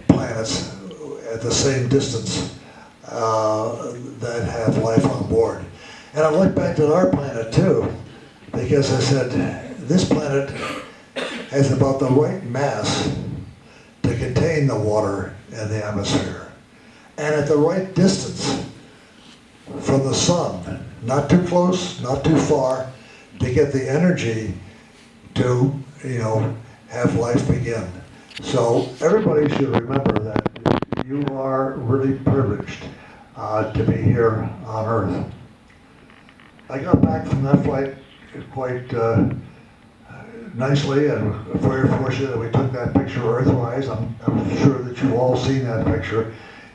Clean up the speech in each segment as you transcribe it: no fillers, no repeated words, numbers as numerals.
planets at the same distance that have life on board. And I looked back at our planet too, because I said, this planet has about the right mass to contain the water in the atmosphere, and at the right distance from the sun, not too close, not too far, to get the energy to, have life begin. So everybody should remember that you are really privileged to be here on Earth. I got back from that flight quite nicely, and very fortunate that we took that picture Earthwise. I'm sure that you've all seen that picture.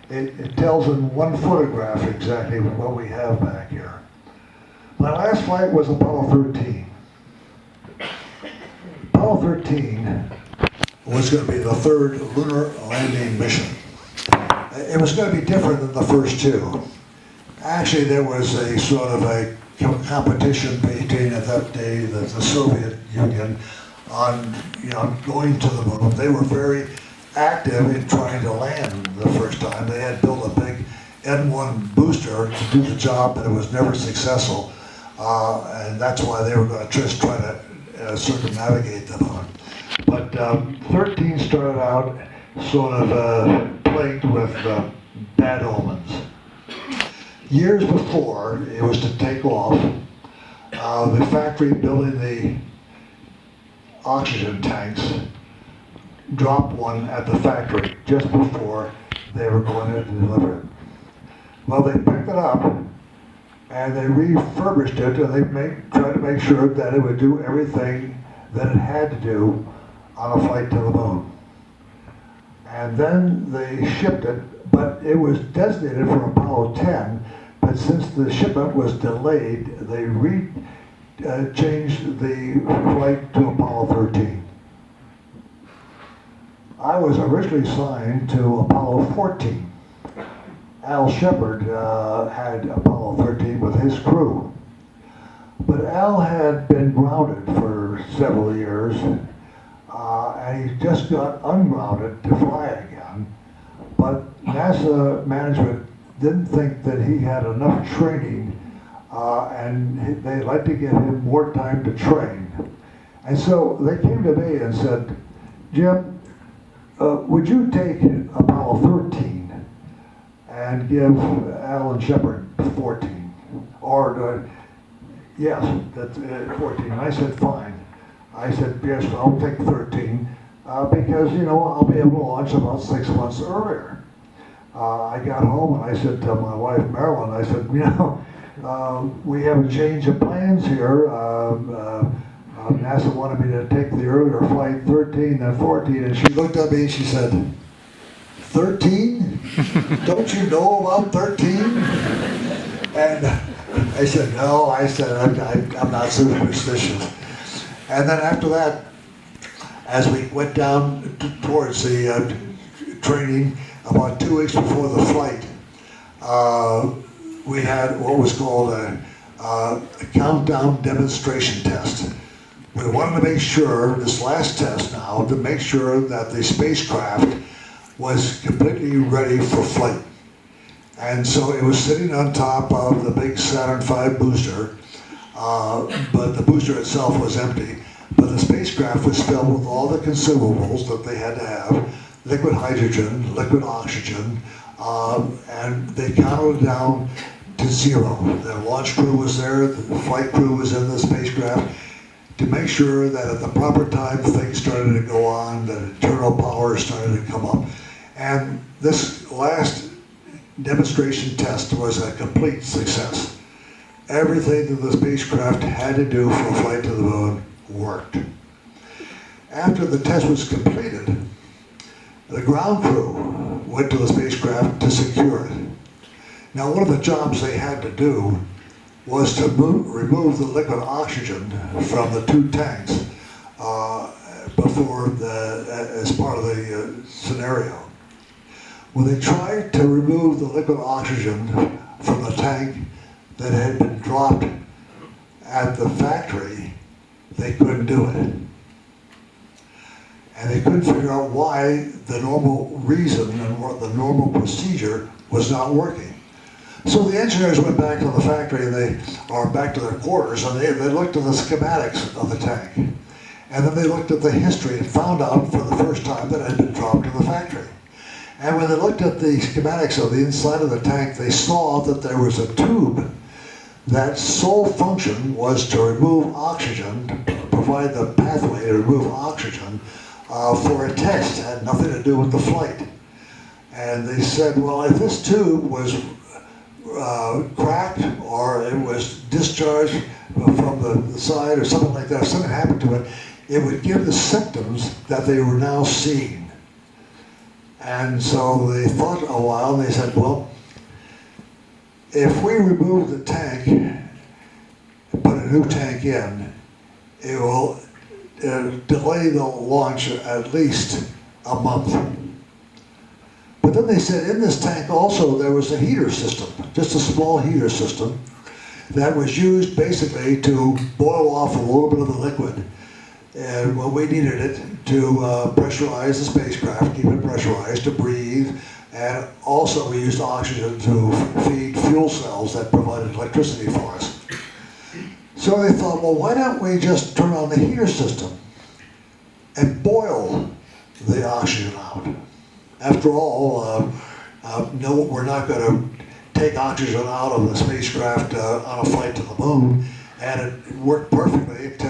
It tells in one photograph exactly what we have back here. My last flight was Apollo 13. Apollo 13 was going to be the third lunar landing mission. It was going to be different than the first two. Actually, there was a sort of a competition between, at that day, the Soviet Union on going to the moon. They were very active in trying to land the first time. They had built a big N1 booster to do the job, but it was never successful. And that's why they were going to just try to circumnavigate the moon. But 13 started out sort of plagued with bad omens. Years before it was to take off, the factory building the oxygen tanks dropped one at the factory just before they were going to deliver it. Well, they picked it up and they refurbished it, and they tried to make sure that it would do everything that it had to do on a flight to the moon. And then they shipped it, but it was designated for Apollo 10, but since the shipment was delayed, they changed the flight to Apollo 13. I was originally signed to Apollo 14. Al Shepard had Apollo 13 with his crew. But Al had been grounded for several years, and he just got ungrounded to fly again. But NASA management didn't think that he had enough training, and they'd like to give him more time to train. And so they came to me and said, Jim, would you take Apollo 13 and give Alan Shepard 14? Or, yes, that's 14. And I said, fine. I said, yes, I'll take 13, because, I'll be able to launch about 6 months earlier. I got home and I said to my wife, Marilyn, I said, we have a change of plans here. NASA wanted me to take the earlier flight 13 than 14, and she looked at me and she said, 13? Don't you know about 13? And I said, no, I'm not superstitious. And then after that, as we went down towards the training, about 2 weeks before the flight, we had what was called a countdown demonstration test. We wanted to make sure, this last test now, to make sure that the spacecraft was completely ready for flight. And so it was sitting on top of the big Saturn V booster, but the booster itself was empty. But the spacecraft was filled with all the consumables that they had to have: liquid hydrogen, liquid oxygen, and they counted down to 0. The launch crew was there, the flight crew was in the spacecraft, to make sure that at the proper time things started to go on, that internal power started to come up. And this last demonstration test was a complete success. Everything that the spacecraft had to do for a flight to the moon worked. After the test was completed, the ground crew went to the spacecraft to secure it. Now, one of the jobs they had to do was to remove the liquid oxygen from the 2 tanks as part of the scenario. When they tried to remove the liquid oxygen from the tank that had been dropped at the factory, they couldn't do it. And they couldn't figure out why the normal reason and what the normal procedure was not working. So the engineers went back to the factory or back to their quarters, and they looked at the schematics of the tank. And then they looked at the history and found out for the first time that it had been dropped in the factory. And when they looked at the schematics of the inside of the tank, they saw that there was a tube that sole function was to remove oxygen, provide the pathway to remove oxygen for a test. It had nothing to do with the flight. And they said, well, if this tube was cracked or it was discharged from the side or something like that, if something happened to it, it would give the symptoms that they were now seeing. And so they thought a while and they said, well, if we remove the tank and put a new tank in, it will delay the launch at least a month. But then they said in this tank also there was a heater system, just a small heater system that was used basically to boil off a little bit of the liquid. And when we needed it to pressurize the spacecraft, keep it pressurized, to breathe, and also we used oxygen to feed fuel cells that provided electricity for us. So they thought, well, why don't we just turn on the heater system and boil the oxygen out? After all, no, we're not going to take oxygen out of the spacecraft on a flight to the moon, and it worked perfectly. It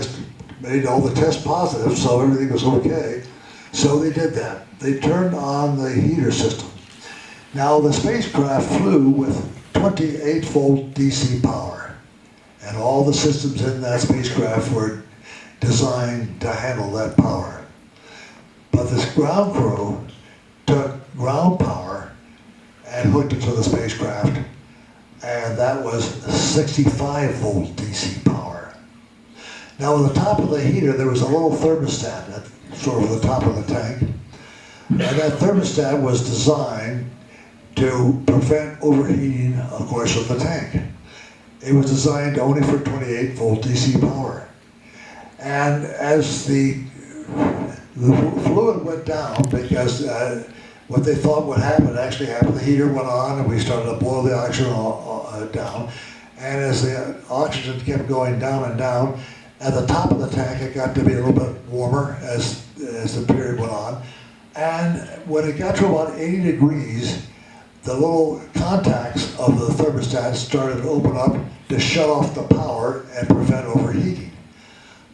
made all the tests positive, so everything was okay. So they did that. They turned on the heater system. Now the spacecraft flew with 28-volt DC power, and all the systems in that spacecraft were designed to handle that power. But this ground crew took ground power and hooked it to the spacecraft, and that was 65-volt DC power. Now on the top of the heater there was a little thermostat at sort of the top of the tank, and that thermostat was designed to prevent overheating, of course, of the tank. It was designed only for 28-volt DC power. And as the fluid went down, because what they thought would happen actually happened. The heater went on and we started to boil the oxygen down. And as the oxygen kept going down and down, at the top of the tank it got to be a little bit warmer as the period went on. And when it got to about 80 degrees, the little contacts of the thermostat started to open up to shut off the power and prevent overheating.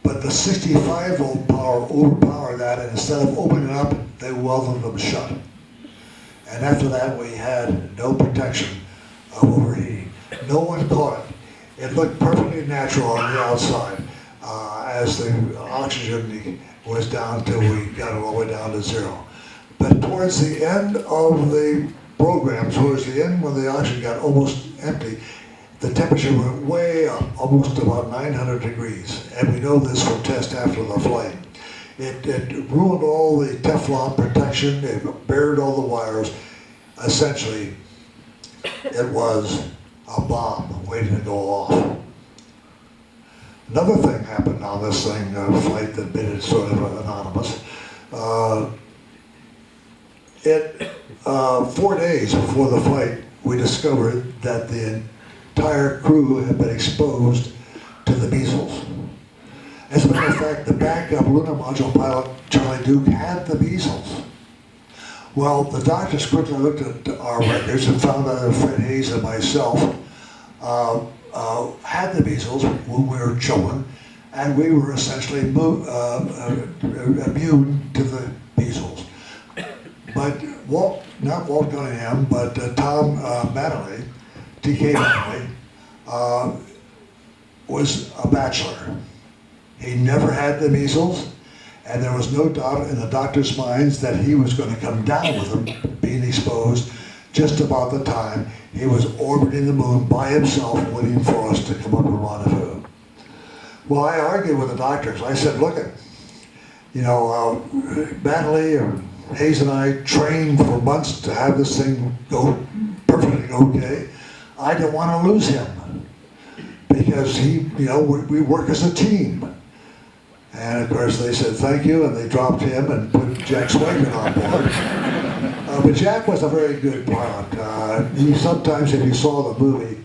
But the 65-volt power overpowered that, and instead of opening up, they welded them shut. And after that, we had no protection of overheating. No one caught it. It looked perfectly natural on the outside as the oxygen was down till we got it all the way down to zero. But towards the end of the program, towards the end when the oxygen got almost empty, the temperature went way up, almost about 900 degrees. And we know this from tests after the flight. It ruined all the Teflon protection, it buried all the wires. Essentially, it was a bomb waiting to go off. Another thing happened on this flight that made it sort of anonymous. 4 days before the flight, we discovered that the entire crew had been exposed to the measles. As a matter of fact, the backup Lunar Module pilot, Charlie Duke, had the measles. Well, the doctors quickly looked at our records and found out that Fred Hayes and myself had the measles when we were children, and we were essentially immune to the measles. But not Walt Cunningham, but Tom Mattingly, TK Mattingly, was a bachelor. He never had the measles, and there was no doubt in the doctors' minds that he was going to come down with them, being exposed just about the time he was orbiting the moon by himself, waiting for us to come up and rendezvous. Well, I argued with the doctors. I said, look, Mattingly and Hayes and I trained for months to have this thing go perfectly okay. I didn't want to lose him because we work as a team. And of course they said thank you, and they dropped him and put Jack Swigert on board. But Jack was a very good pilot. He sometimes, if you saw the movie,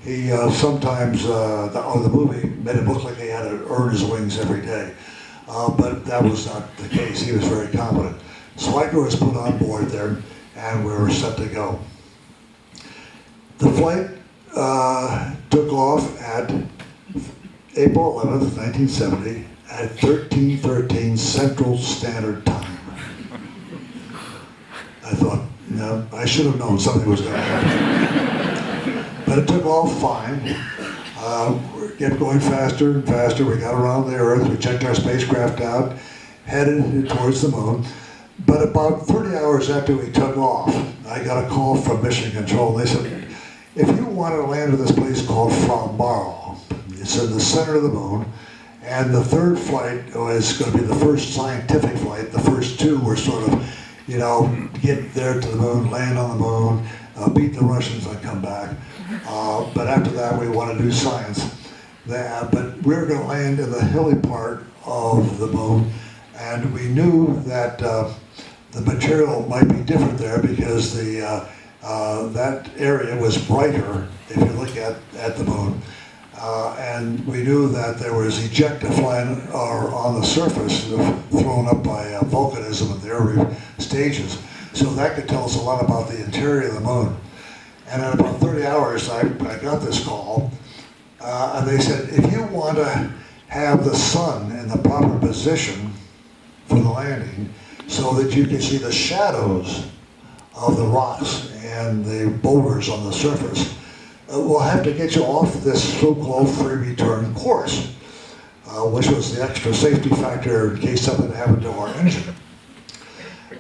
he sometimes, the movie made it look like he had to earn his wings every day. But that was not the case. He was very competent. Swigert was put on board there, and we were set to go. The flight took off at April 11th, 1970, at 13:13 Central Standard Time. I thought, no, I should have known something was going to happen. But it took off fine. We kept going faster and faster. We got around the Earth. We checked our spacecraft out, headed towards the moon. But about 30 hours after we took off, I got a call from Mission Control. They said, if you want to land at this place called Frombarrow, it's in the center of the moon, and the third flight was going to be the first scientific flight. The first two were sort of, you know, get there to the moon, land on the moon, beat the Russians and come back. But after that, we want to do science. But we were going to land in the hilly part of the moon, and we knew that the material might be different there because that area was brighter if you look at the moon. And we knew that there was ejecta flying on the surface thrown up by volcanism in the early stages. So that could tell us a lot about the interior of the moon. And in about 30 hours, I got this call, and they said, if you want to have the sun in the proper position for the landing so that you can see the shadows of the rocks and the boulders on the surface, we'll have to get you off this so-called free return course, which was the extra safety factor in case something happened to our engine.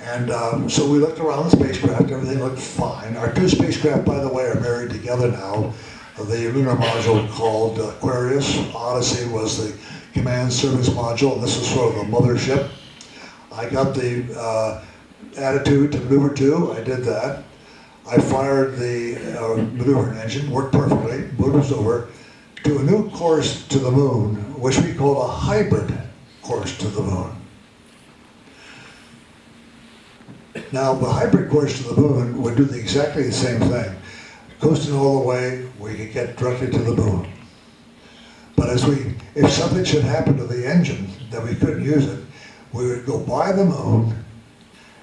And so we looked around the spacecraft, everything looked fine. Our two spacecraft, by the way, are married together now. The Lunar Module called Aquarius. Odyssey was the command service module, and this is sort of the mothership. I got the attitude to maneuver 2, I did that. I fired the maneuvering engine, worked perfectly, moved us over to a new course to the moon, which we called a hybrid course to the moon. Now, the hybrid course to the moon would do exactly the same thing. Coasting all the way, we could get directly to the moon. But if something should happen to the engine that we couldn't use it, we would go by the moon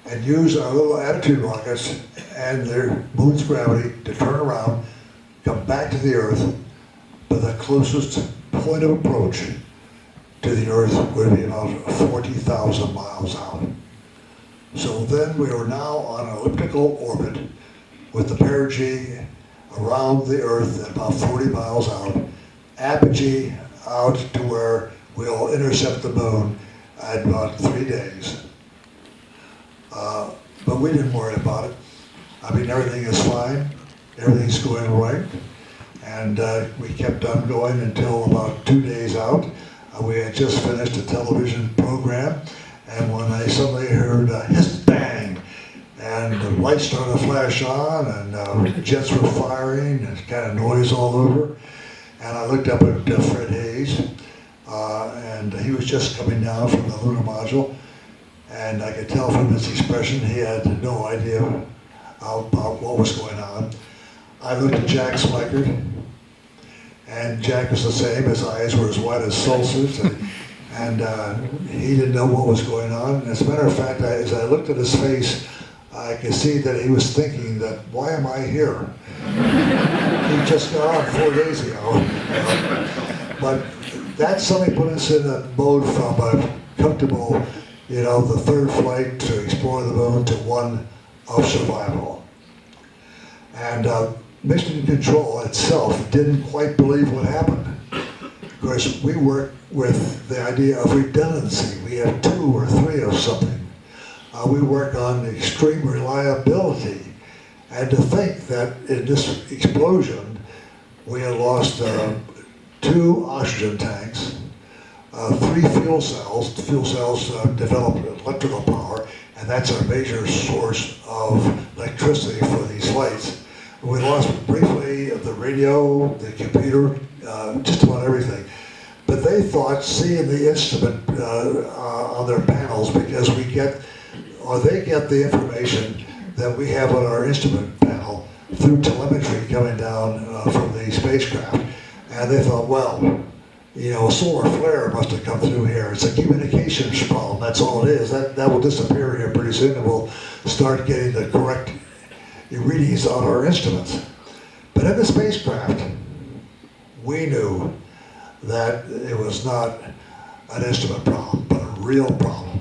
and use our little attitude rockets and their moon's gravity to turn around, come back to the Earth, but the closest point of approach to the Earth would be about 40,000 miles out. So then we are now on an elliptical orbit with the perigee around the Earth at about 40 miles out, apogee out to where we'll intercept the moon at about 3 days. But we didn't worry about it. I mean, everything is fine, everything's going right, and we kept on going until about 2 days out. We had just finished a television program, and when I suddenly heard a hiss bang, and the lights started to flash on, and jets were firing, and kind of noise all over, and I looked up at Fred Hayes, and he was just coming down from the Lunar Module, and I could tell from his expression he had no idea about what was going on. I looked at Jack Swigert, and Jack was the same. His eyes were as white as saucers, and he didn't know what was going on. And as a matter of fact, as I looked at his face, I could see that he was thinking that, why am I here? He just got on 4 days ago. But that suddenly put us in a mode from a comfortable, the third flight to explore the moon to one of survival. And Mission Control itself didn't quite believe what happened. Of course, we work with the idea of redundancy. We have 2 or 3 of something. We work on extreme reliability. And to think that in this explosion, we had lost 2 oxygen tanks, 3 fuel cells. The fuel cells develop electrical power, and that's our major source of electricity for these flights. We lost briefly the radio, the computer, just about everything. But they thought seeing the instrument on their panels, because they get the information that we have on our instrument panel through telemetry coming down from the spacecraft. And they thought, well, you know, a solar flare must have come through here. It's a communications problem, that's all it is. That will disappear here pretty soon, and we'll start getting the correct readings on our instruments. But in the spacecraft, we knew that it was not an instrument problem, but a real problem.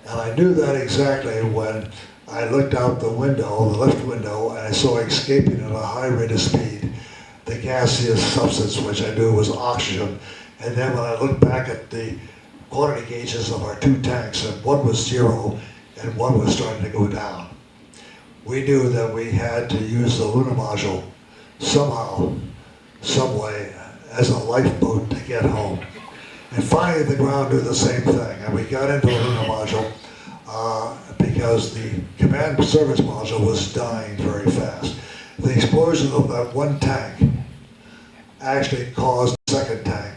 And I knew that exactly when I looked out the window, the left window, and I saw escaping at a high rate of speed the gaseous substance, which I knew was oxygen. And then when I looked back at the quantity gauges of our two tanks, and one was 0 and one was starting to go down, we knew that we had to use the Lunar Module somehow, some way, as a lifeboat to get home. And finally the ground knew the same thing, and we got into the Lunar Module because the command service module was dying very fast. The explosion of that one tank actually caused the second tank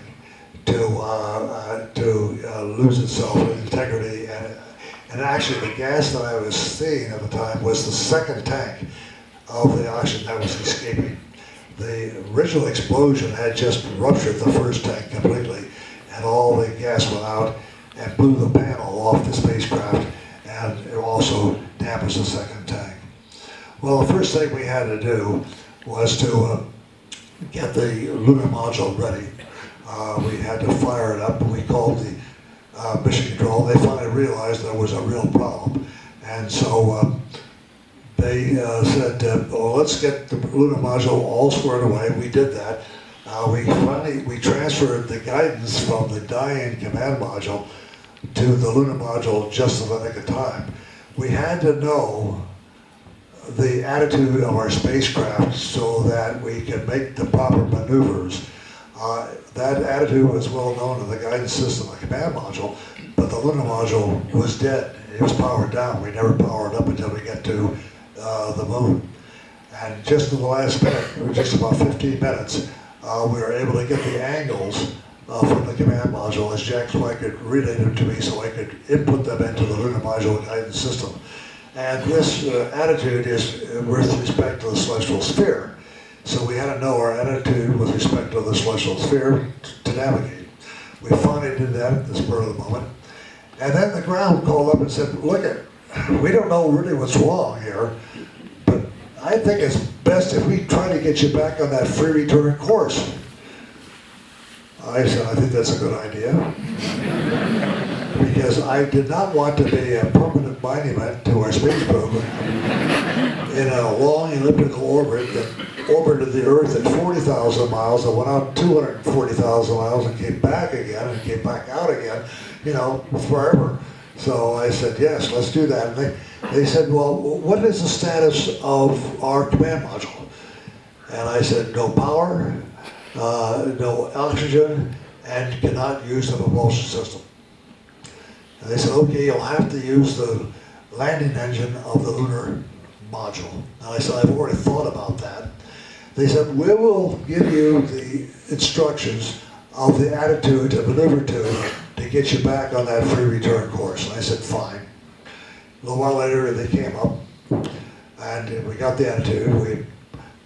to lose itself in integrity, and actually the gas that I was seeing at the time was the second tank of the oxygen that was escaping. The original explosion had just ruptured the first tank completely, and all the gas went out and blew the panel off the spacecraft, and it also damaged the second tank. Well, the first thing we had to do was to get the Lunar Module ready. We had to fire it up, and we called the mission control. They finally realized there was a real problem, and so they said, well, let's get the Lunar Module all squared away. We did that. We transferred the guidance from the dying command module to the Lunar Module just in the nick of time. We had to know the attitude of our spacecraft so that we could make the proper maneuvers. That attitude was well known in the guidance system of the command module, but the Lunar Module was dead. It was powered down. We never powered up until we get to the moon. And just in the last minute, just about 15 minutes, we were able to get the angles from the command module as Jack could relay them to me so I could input them into the Lunar Module guidance system. And this attitude is with respect to the celestial sphere. So we had to know our attitude with respect to the celestial sphere to navigate. We finally did that at the spur of the moment. And then the ground called up and said, look, we don't know really what's wrong here, but I think it's best if we try to get you back on that free return course. I said, I think that's a good idea. Because I did not want to be a permanent monument to our space program in a long elliptical orbit that orbited the Earth at 40,000 miles and went out 240,000 miles and came back again and came back out again, you know, forever. So I said, yes, let's do that. And they said, well, what is the status of our command module? And I said, no power, no oxygen, and cannot use the propulsion system. And they said, okay, you'll have to use the landing engine of the Lunar Module. And I said, I've already thought about that. They said, we will give you the instructions of the attitude to maneuver to get you back on that free return course. And I said, fine. A little while later, they came up, and we got the attitude.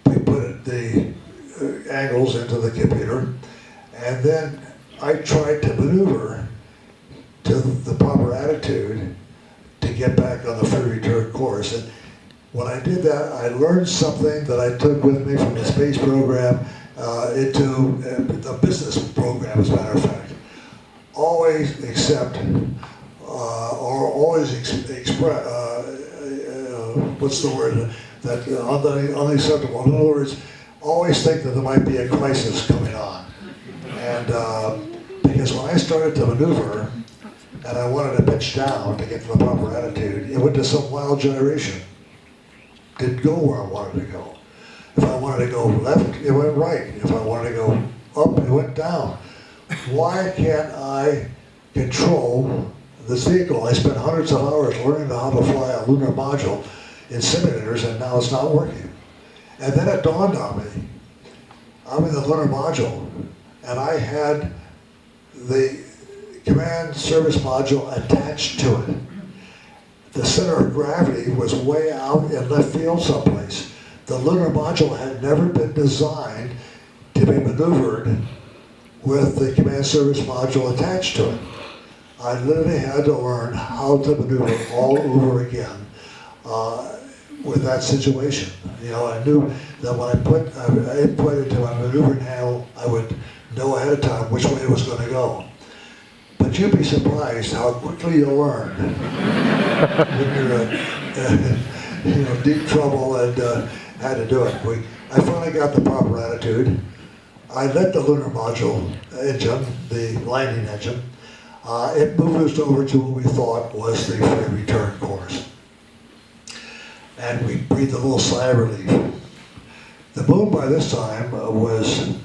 We put the angles into the computer, and then I tried to maneuver to the proper attitude to get back on the free return course. And when I did that, I learned something that I took with me from the space program into the business program, as a matter of fact. Always accept, or always express, what's the word, that unacceptable. In other words, always think that there might be a crisis coming on. And because when I started to maneuver, and I wanted to pitch down to get to the proper attitude, it went to some wild gyration. Didn't go where I wanted to go. If I wanted to go left, it went right. If I wanted to go up, it went down. Why can't I control this vehicle? I spent hundreds of hours learning how to fly a Lunar Module in simulators, and now it's not working. And then it dawned on me, I'm in the Lunar Module, and I had the command service module attached to it. The center of gravity was way out in left field someplace. The lunar module had never been designed to be maneuvered with the command service module attached to it. I literally had to learn how to maneuver all over again with that situation. You know, I knew that when I put input into my maneuvering handle, I would know ahead of time which way it was going to go. But you'd be surprised how quickly you'll learn when you're you know, deep trouble and had to do it. I finally got the proper attitude. I lit the lunar module engine, the landing engine. It moved us over to what we thought was the free return course. And we breathed a little sigh of relief. The moon by this time was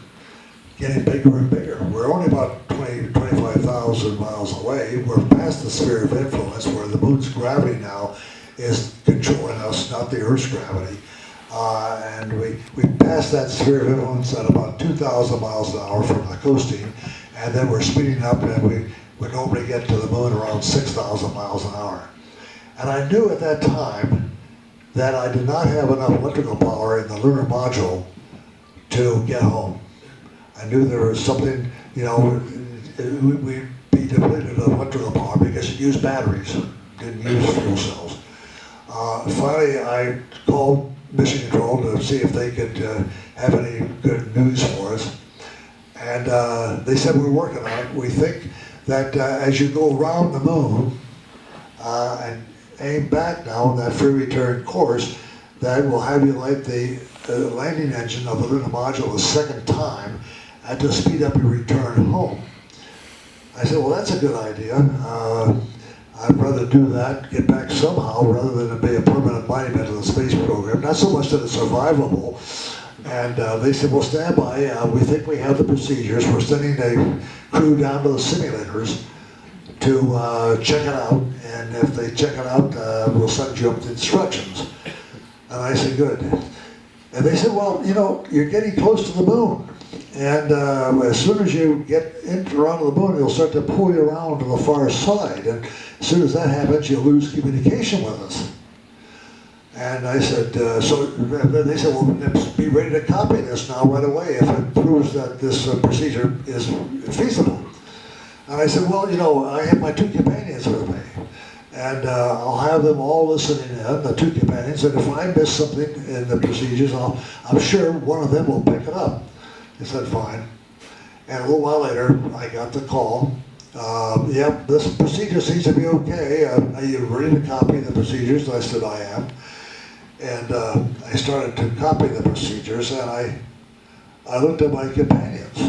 getting bigger and bigger. We're only about 20, 25,000 miles away. We're past the sphere of influence where the moon's gravity now is controlling us, not the Earth's gravity. And we passed that sphere of influence at about 2,000 miles an hour from the coasting, and then we're speeding up, and we would normally get to the moon around 6,000 miles an hour. And I knew at that time that I did not have enough electrical power in the lunar module to get home. I knew there was something, you know, we'd be depleted of electrical power because it used batteries, didn't use fuel cells. Finally, I called Mission Control to see if they could have any good news for us. And they said, we're working on it. We think that as you go around the moon and aim back now on that free return course, that will have you light the landing engine of the lunar module a second time and to speed up your return home. I said, well, that's a good idea. I'd rather do that, get back somehow, rather than to be a permanent monument of the space program. Not so much that it's survivable. And they said, well, stand by. We think we have the procedures. We're sending a crew down to the simulators to check it out. And if they check it out, we'll send you up the instructions. And I said, good. And they said, well, you know, you're getting close to the moon. And as soon as you get around the moon, it'll start to pull you around to the far side. And as soon as that happens, you'll lose communication with us. And I said, so they said, well, be ready to copy this now right away if it proves that this procedure is feasible. And I said, well, you know, I have my two companions with me. And I'll have them all listening in, the two companions, and if I miss something in the procedures, I'm sure one of them will pick it up. He said, fine. And a little while later, I got the call. Yep, this procedure seems to be okay. Are you ready to copy the procedures? I said, I am. And I started to copy the procedures, and I looked at my companions.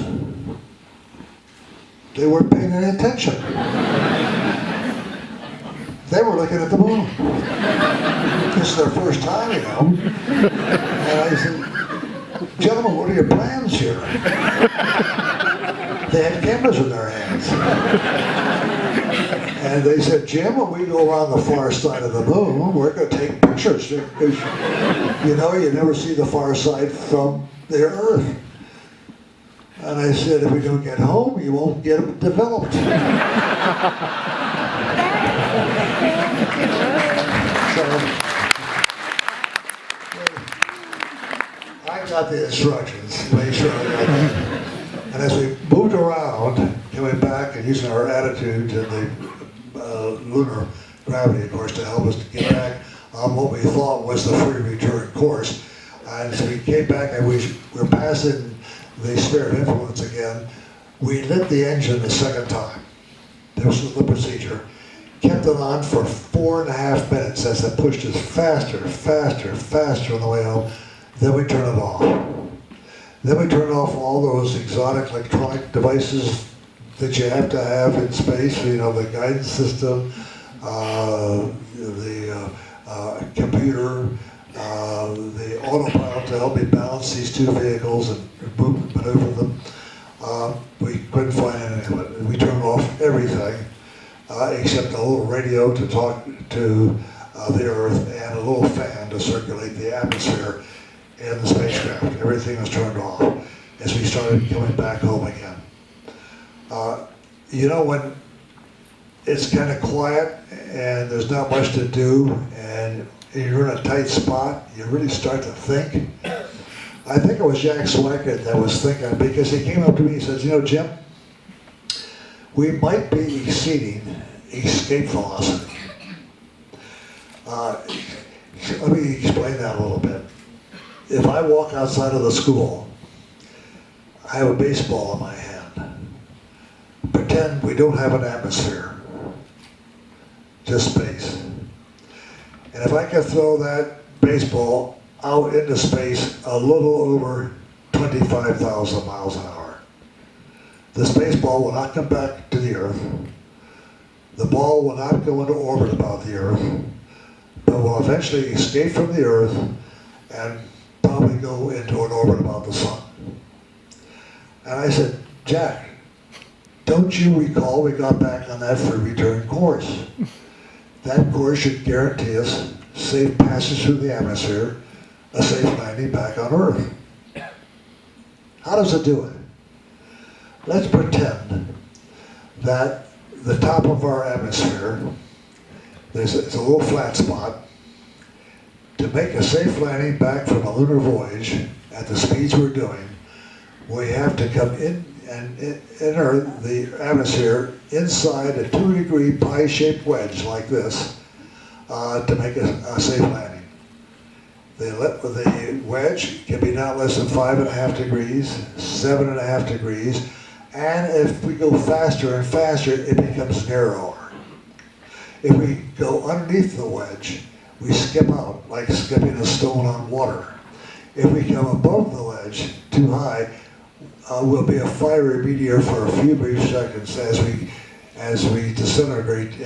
They weren't paying any attention. They were looking at the moon. This is their first time, you know. And I said, gentlemen, what are your plans here? They had cameras in their hands. And they said, Jim, when we go around the far side of the moon, we're going to take pictures. Because, you know, you never see the far side from the Earth. And I said, if we don't get home, you won't get them developed. So, I got the instructions, made sure I got that. And as we moved around, coming back and using our attitude to the lunar gravity, of course, to help us to get back on what we thought was the free return course. And as we came back and we were passing the sphere of influence again, we lit the engine a second time. This was the procedure. Kept it on for 4.5 minutes as it pushed us faster, faster, faster on the way home. Then we turn it off. Then we turn off all those exotic electronic devices that you have to have in space, you know, the guidance system, the computer, the autopilot to help me balance these two vehicles and maneuver them. We couldn't find any of it. We turned off everything except a little radio to talk to the Earth and a little fan to circulate the atmosphere in the spacecraft. Everything was turned off as we started coming back home again. you know, when it's kind of quiet and there's not much to do and you're in a tight spot, you really start to think. I think it was Jack Swackett that was thinking, because he came up to me and says, you know, Jim, we might be exceeding escape velocity. Let me explain that a little bit. If I walk outside of the school, I have a baseball in my hand. Pretend we don't have an atmosphere, just space. And if I can throw that baseball out into space a little over 25,000 miles an hour, this baseball will not come back to the Earth. The ball will not go into orbit about the Earth, but will eventually escape from the Earth and probably go into an orbit about the sun. And I said, Jack, don't you recall we got back on that free return course? That course should guarantee us safe passage through the atmosphere, a safe landing back on Earth. How does it do it? Let's pretend that the top of our atmosphere, it's a little flat spot. To make a safe landing back from a lunar voyage at the speeds we're doing, we have to come in and enter the atmosphere inside a 2-degree pie-shaped wedge like this to make a safe landing. The wedge can be not less than 5.5 degrees, 7.5 degrees, and if we go faster and faster, it becomes narrower. If we go underneath the wedge, we skip out, like skipping a stone on water. If we come above the ledge too high, we'll be a fiery meteor for a few brief seconds as we disintegrate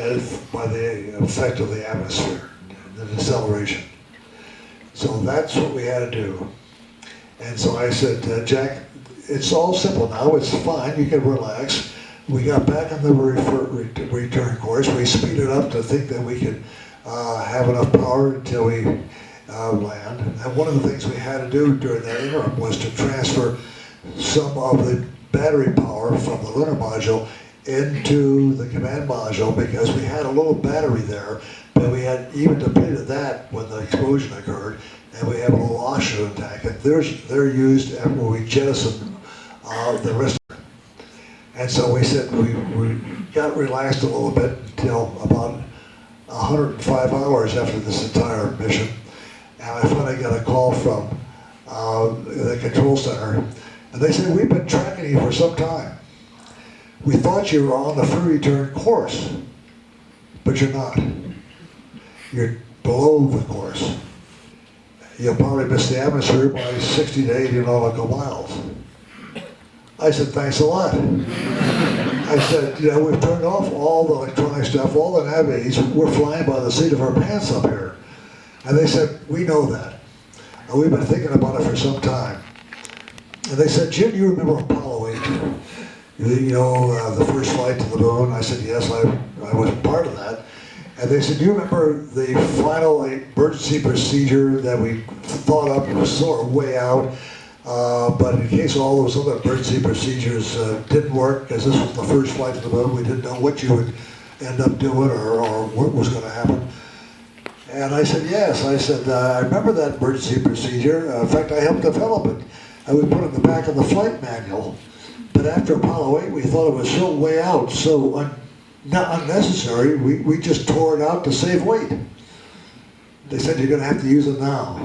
by the effect of the atmosphere, the deceleration. So that's what we had to do. And so I said, Jack, it's all simple now, it's fine, you can relax. We got back on the return course, we speeded up to think that we could have enough power until we land. And one of the things we had to do during that interim was to transfer some of the battery power from the Lunar Module into the command module, because we had a little battery there, but we had even depleted that when the explosion occurred, and we have a little oxygen tank, and they're used after we jettison the rest of it. And so we said we got relaxed a little bit until about 105 hours after this entire mission, and I finally got a call from the control center, and they said, we've been tracking you for some time. We thought you were on the free return course, but you're not. You're below the course. You'll probably miss the atmosphere by 60 to 80 nautical miles. I said, thanks a lot. I said, you know, we've turned off all the electronic stuff, all the nav aids. We're flying by the seat of our pants up here. And they said, we know that. And we've been thinking about it for some time. And they said, Jim, you remember Apollo 8? You know, the first flight to the moon? I said, yes, I was part of that. And they said, do you remember the final emergency procedure that we thought up? It was sort of way out. But in case all those other emergency procedures didn't work, because this was the first flight to the moon, we didn't know what you would end up doing or what was going to happen. And I said, yes. I said, I remember that emergency procedure. In fact, I helped develop it. And we put it in the back of the flight manual. But after Apollo 8, we thought it was so way out, so unnecessary, we just tore it out to save weight. They said, you're going to have to use it now.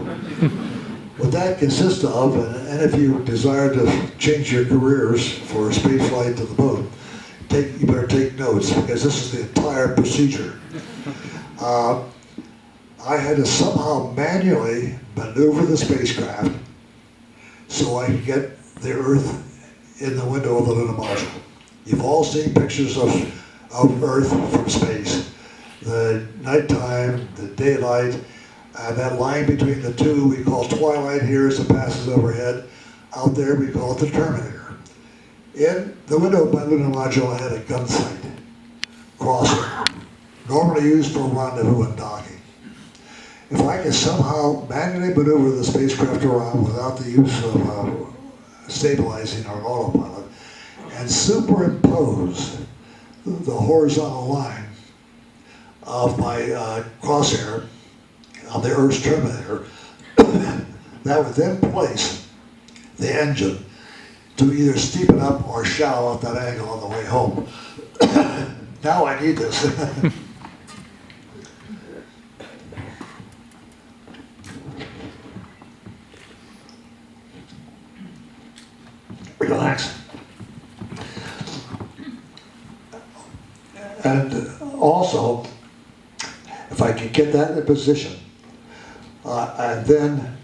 What that consists of, and if you desire to change your careers for a space flight to the moon, you better take notes, because this is the entire procedure. I had to somehow manually maneuver the spacecraft so I could get the Earth in the window of the Lunar Module. You've all seen pictures of Earth from space. The nighttime, the daylight, and that line between the two we call twilight here as it passes overhead. Out there we call it the terminator. In the window of my Lunar Module I had a gun sight crosser, normally used for rendezvous and docking. If I could somehow manually maneuver the spacecraft around without the use of stabilizing or autopilot, and superimpose the horizontal line of my crosshair on the Earth's terminator, that would then place the engine to either steepen up or shallow out that angle on the way home. Now I need this. Relax. And also, if I can get that in position, and then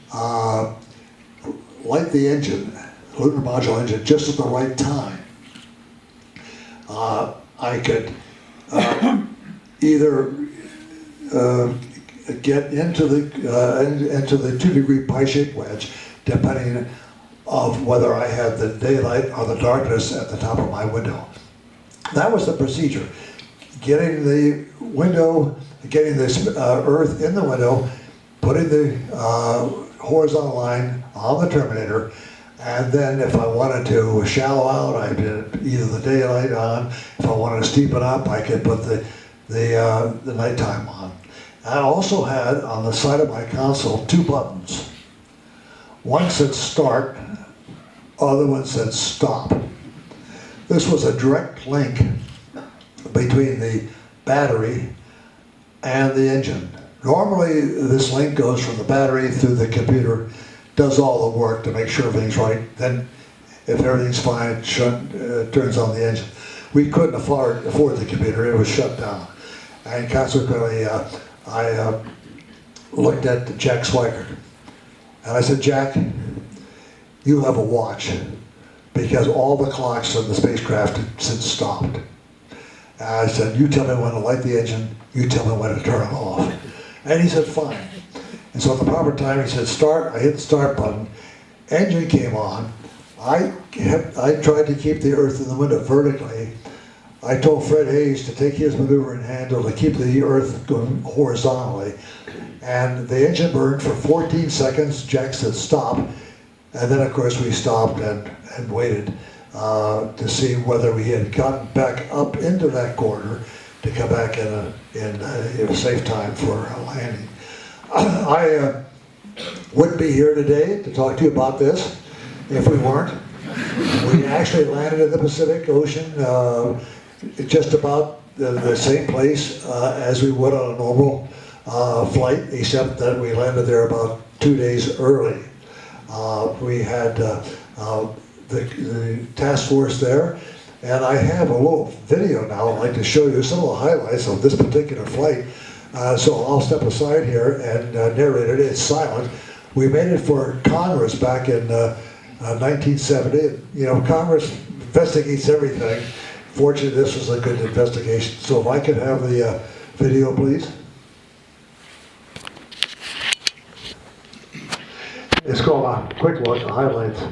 light the engine, Lunar Module engine, just at the right time, I could either get into the 2-degree pie-shaped wedge, depending of whether I had the daylight or the darkness at the top of my window. That was the procedure. Getting the window, getting this Earth in the window, putting the horizontal line on the terminator, and then if I wanted to shallow out, I did either the daylight on. If I wanted to steepen up, I could put the nighttime on. I also had on the side of my console 2 buttons. One said start, other one said stop. This was a direct link between the battery and the engine. Normally this link goes from the battery through the computer, does all the work to make sure everything's right, then if everything's fine, it turns on the engine. We couldn't afford the computer, it was shut down. And consequently, I looked at Jack Swigert. And I said, Jack, you have a watch, because all the clocks on the spacecraft had since stopped. And I said, you tell me when to light the engine, you tell me when to turn it off. And he said, fine. And so at the proper time, he said, start. I hit the start button. Engine came on. I tried to keep the Earth in the window vertically. I told Fred Hayes to take his maneuvering handle to keep the Earth going horizontally. And the engine burned for 14 seconds. Jack said stop. And then, of course, we stopped and waited to see whether we had gotten back up into that corridor to come back in a safe time for landing. I wouldn't be here today to talk to you about this if we weren't. We actually landed in the Pacific Ocean just about the same place as we would on a normal flight, except that we landed there about 2 days early. We had the task force there, and I have a little video now I'd like to show you some of the highlights of this particular flight. So I'll step aside here and narrate it. It's silent. We made it for Congress back in 1970. You know, Congress investigates everything. Fortunately, this was a good investigation. So if I could have the video, please. It's called a quick look, highlights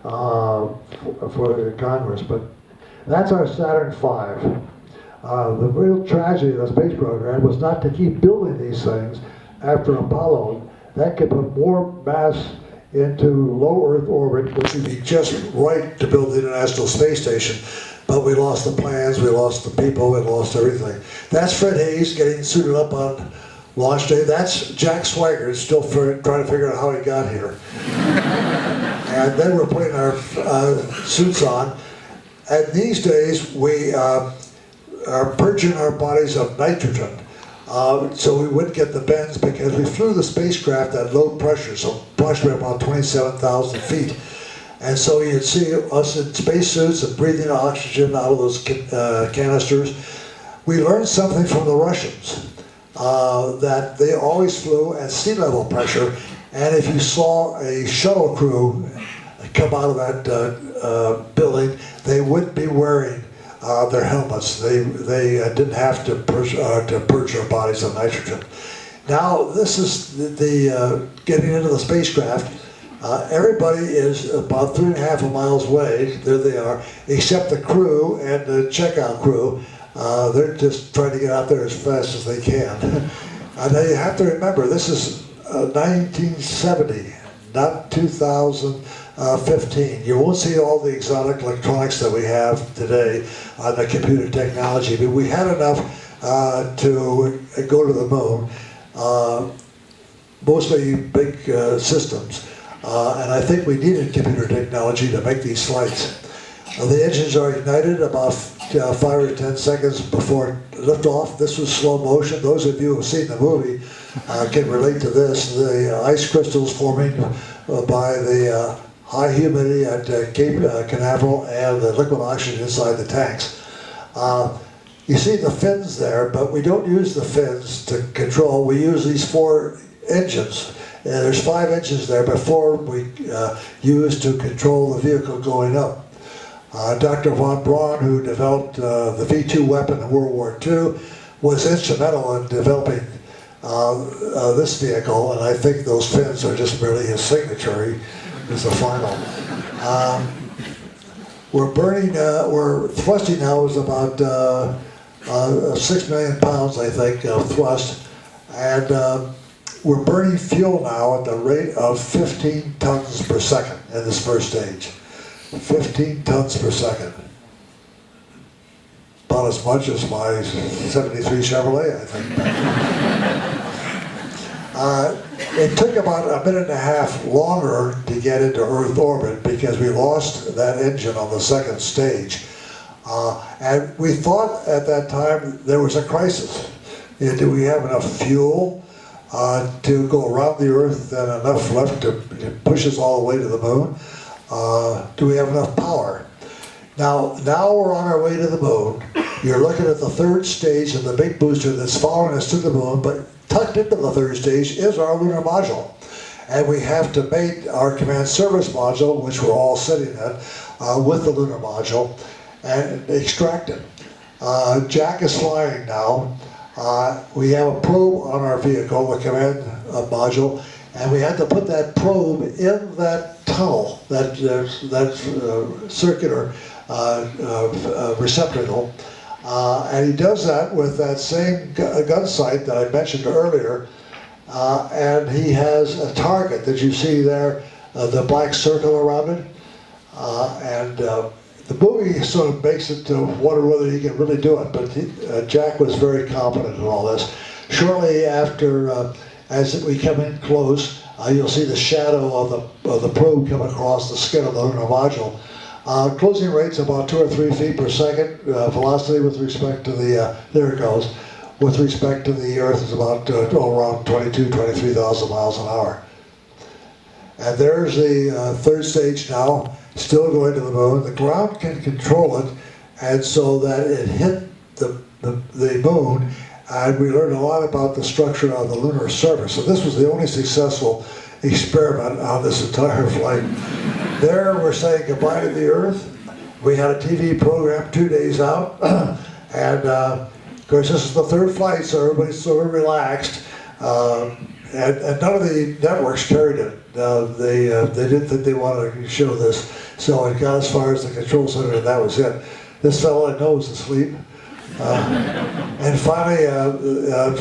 for Congress, but that's our Saturn V. The real tragedy of the space program was not to keep building these things after Apollo. That could put more mass into low Earth orbit, which would be just right to build the International Space Station. But we lost the plans, we lost the people, we lost everything. That's Fred Hayes getting suited up on launch day. That's Jack Swigert still trying to figure out how he got here. And then we're putting our suits on. And these days we are purging our bodies of nitrogen. So we wouldn't get the bends because we flew the spacecraft at low pressure, so approximately about 27,000 feet. And so you'd see us in spacesuits and breathing oxygen out of those canisters. We learned something from the Russians, that they always flew at sea level pressure, and if you saw a shuttle crew come out of that building, they wouldn't be wearing their helmets. They didn't have to purge their bodies of nitrogen. Now this is the getting into the spacecraft. Everybody is about 3.5 miles away. There they are, except the crew and the checkout crew. They're just trying to get out there as fast as they can. And now you have to remember, this is 1970, not 2015. You won't see all the exotic electronics that we have today on the computer technology, but we had enough to go to the moon, mostly big systems, and I think we needed computer technology to make these flights. The engines are ignited about 5 or 10 seconds before liftoff. This was slow motion. Those of you who have seen the movie can relate to this. The ice crystals forming by the high humidity at Cape Canaveral and the liquid oxygen inside the tanks. You see the fins there, but we don't use the fins to control. We use these 4 engines. There's 5 engines there, but 4 we use to control the vehicle going up. Dr. von Braun, who developed the V-2 weapon in World War II, was instrumental in developing this vehicle, and I think those fins are just merely his signature. He's the final. We're burning, we're thrusting now is about 6 million pounds, I think, of thrust, and we're burning fuel now at the rate of 15 tons per second in this first stage. 15 tons per second. About as much as my 73 Chevrolet, I think. It took about a minute and a half longer to get into Earth orbit because we lost that engine on the second stage. And we thought at that time there was a crisis. Do we have enough fuel to go around the Earth and enough left to push us all the way to the moon? Do we have enough power? Now we're on our way to the moon. You're looking at the 3rd stage of the big booster that's following us to the moon, but tucked into the 3rd stage is our lunar module. And we have to mate our command service module, which we're all sitting at, with the lunar module and extract it. Jack is flying now. We have a probe on our vehicle, the command module, and we had to put that probe in that tunnel, that circular receptacle. And he does that with that same gun sight that I mentioned earlier. And he has a target that you see there, the black circle around it. The movie sort of makes it to wonder whether he can really do it, but Jack was very confident in all this. Shortly after, as we come in close, you'll see the shadow of the probe come across the skin of the lunar module. Closing rate's about 2 or 3 feet per second. Velocity with respect to the, there it goes, with respect to the Earth is about around 23,000 miles an hour. And there's the 3rd stage now, still going to the moon. The ground can control it, and so that it hit the moon, and we learned a lot about the structure of the lunar surface. So this was the only successful experiment on this entire flight. There we're saying goodbye to the Earth. We had a TV program 2 days out, and of course this is the 3rd flight, so everybody's sort of relaxed. And none of the networks carried it. They didn't think they wanted to show this, so it got as far as the control center, and that was it. This fellow I know was asleep. And finally,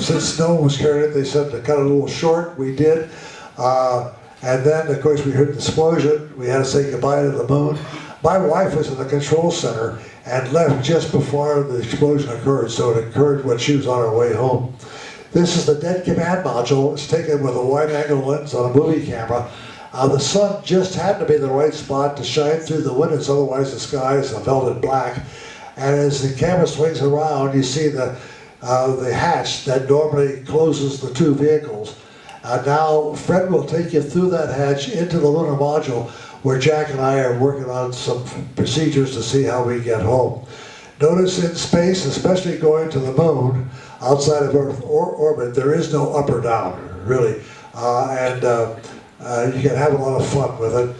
since no one was carrying it, they said to cut it a little short. We did. And then, of course, we heard the explosion. We had to say goodbye to the moon. My wife was in the control center and left just before the explosion occurred, so it occurred when she was on her way home. This is the dead command module. It's taken with a wide-angle lens on a movie camera. The sun just had to be in the right spot to shine through the windows, otherwise the sky is a velvet black. And as the camera swings around, you see the hatch that normally closes the 2 vehicles. Now, Fred will take you through that hatch into the lunar module, where Jack and I are working on some procedures to see how we get home. Notice in space, especially going to the moon, outside of Earth orbit, there is no up or down, really. You can have a lot of fun with it.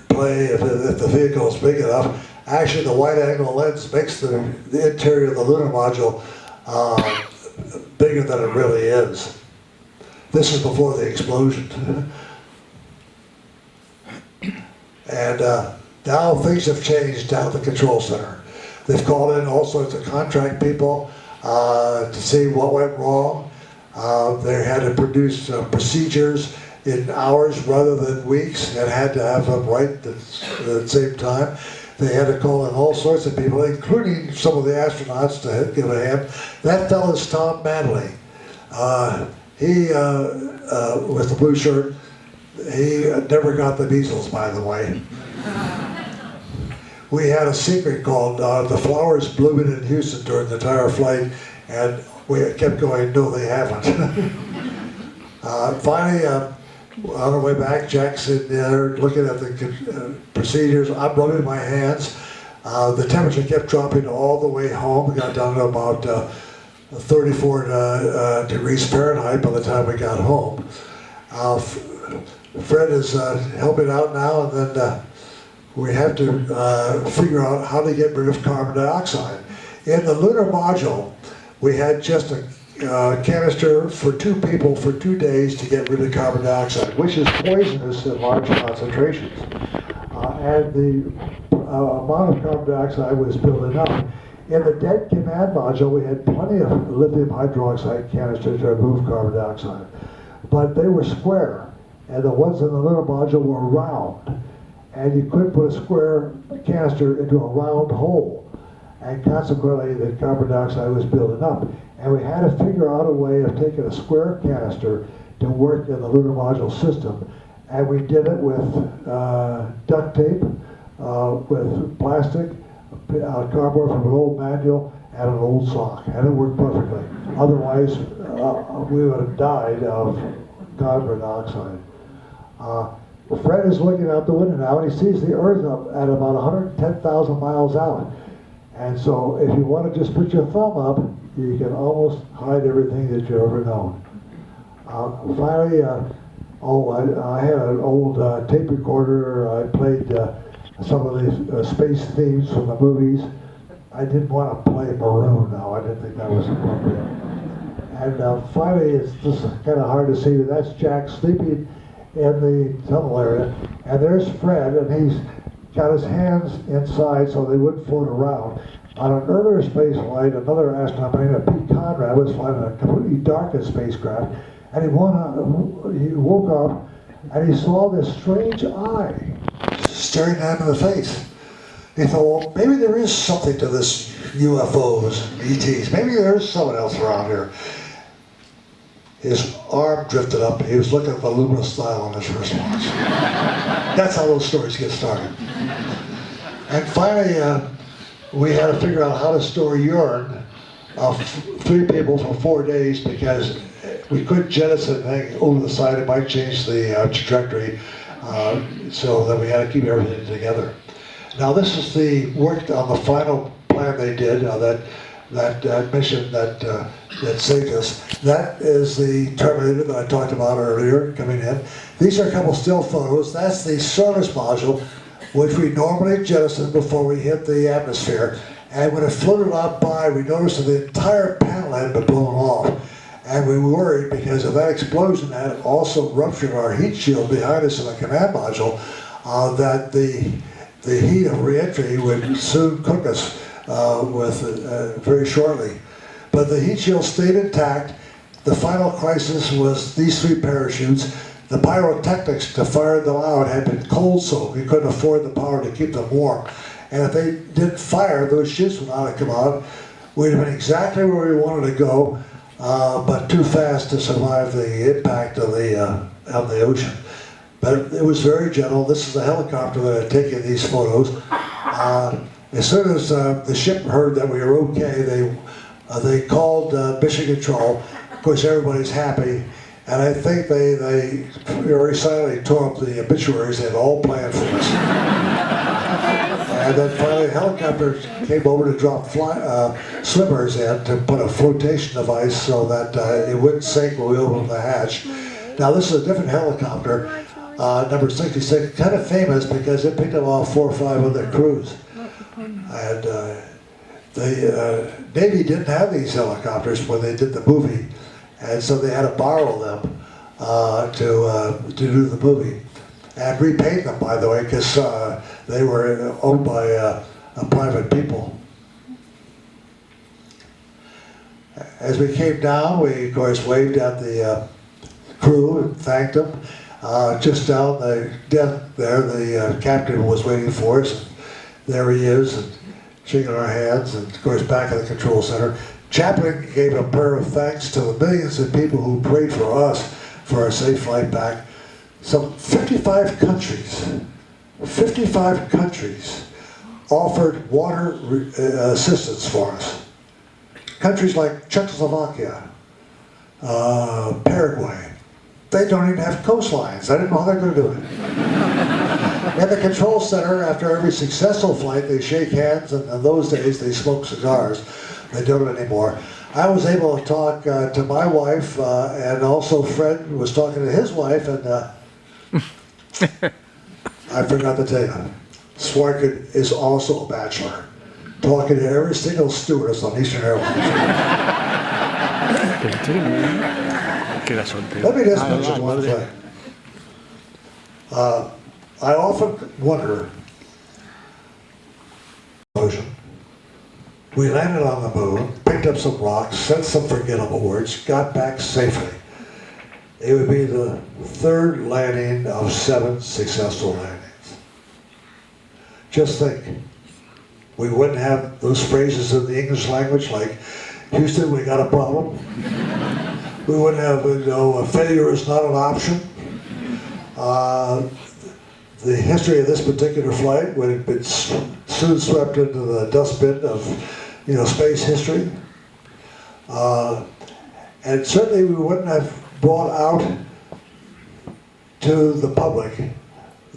Play if the vehicle is big enough. Actually, the wide-angle lens makes the interior of the lunar module bigger than it really is. This is before the explosion. And now things have changed down at the control center. They've called in all sorts of contract people to see what went wrong. They had to produce procedures. in hours rather than weeks, and had to have them right at the same time. They had to call in all sorts of people, including some of the astronauts, to give a hand. That fellow's Tom Manley. He, with the blue shirt, he never got the measles, by the way. We had a secret called the flowers blooming in Houston during the entire flight, and we kept going, no, they haven't. Finally, on our way back, Jack's in there looking at the procedures. I'm rubbing my hands. The temperature kept dropping all the way home. We got down to about 34 degrees Fahrenheit by the time we got home. Fred is helping out now, and then we have to figure out how to get rid of carbon dioxide. In the Lunar Module, we had just a canister for 2 people for 2 days to get rid of carbon dioxide, which is poisonous in large concentrations. And the amount of carbon dioxide was building up. In the dead command module, we had plenty of lithium hydroxide canisters to remove carbon dioxide, but they were square, and the ones in the Lunar Module were round, and you couldn't put a square canister into a round hole, and consequently the carbon dioxide was building up. And we had to figure out a way of taking a square canister to work in the Lunar Module system, and we did it with duct tape, with plastic, cardboard from an old manual, and an old sock, and it worked perfectly. Otherwise, we would have died of carbon dioxide. Fred is looking out the window now, and he sees the Earth up at about 110,000 miles out. And so if you want to just put your thumb up, you can almost hide everything that you've ever known. Finally, I had an old tape recorder. I played some of the space themes from the movies. I didn't want to play Maroon now. I didn't think that was appropriate. And finally, it's just kind of hard to see, but that's Jack sleeping in the tunnel area. And there's Fred, and he's got his hands inside so they wouldn't float around. On an earlier space flight, another astronaut named Pete Conrad was flying a completely darkened spacecraft, and he woke up and he saw this strange eye staring at him in the face. He thought, well, maybe there is something to this UFOs, ETs. Maybe there is someone else around here. His arm drifted up. He was looking at the luminous dial on his wristwatch. That's how those stories get started. And finally, we had to figure out how to store urine of 3 people for 4 days, because we couldn't jettison anything over the side. It might change the trajectory, so that we had to keep everything together. Now this is the work on the final plan they did, that mission that saved us. That is the Terminator that I talked about earlier coming in. These are a couple still photos. That's the service module, which we normally jettison before we hit the atmosphere. And when it floated out by, we noticed that the entire panel had been blown off. And we were worried because of that explosion had also ruptured our heat shield behind us in the command module, that the heat of re-entry would soon cook us very shortly. But the heat shield stayed intact. The final crisis was these 3 parachutes. The pyrotechnics to fire them out had been cold soaked. We couldn't afford the power to keep them warm. And if they didn't fire, those ships would not have come out. We'd have been exactly where we wanted to go, but too fast to survive the impact of the ocean. But it was very gentle. This is a helicopter that had taken these photos. As soon as the ship heard that we were okay, they called mission control. Of course, everybody's happy. And I think they very silently tore up the obituaries they had all planned for us. And then finally a helicopter came over to drop swimmers in to put a flotation device so that it wouldn't sink when we opened the hatch. Now this is a different helicopter, number 66, kind of famous because it picked up all 4 or 5 other crews. And the Navy didn't have these helicopters when they did the movie. And so they had to borrow them to do the movie. And repaint them, by the way, because they were owned by private people. As we came down, we, of course, waved at the crew and thanked them. Just down the deck there, the captain was waiting for us. And there he is, and shaking our hands, and of course back at the control center. Chaplain gave a prayer of thanks to the millions of people who prayed for us for our safe flight back. Some 55 countries offered water assistance for us. Countries like Czechoslovakia, Paraguay, they don't even have coastlines. I didn't know how they're going to do it. At the control center, after every successful flight, they shake hands, and in those days they smoked cigars. They don't anymore. I was able to talk to my wife, and also Fred was talking to his wife, and I forgot to tell you, Swarkin is also a bachelor, talking to every single stewardess on Eastern Airlines. Let me just mention one thing. I often wonder, we landed on the moon, picked up some rocks, said some forgettable words, got back safely. It would be the third landing of 7 successful landings. Just think, we wouldn't have those phrases in the English language like, Houston, we got a problem. We wouldn't have, a failure is not an option. The history of this particular flight would have been soon swept into the dustbin of, space history. And certainly we wouldn't have brought out to the public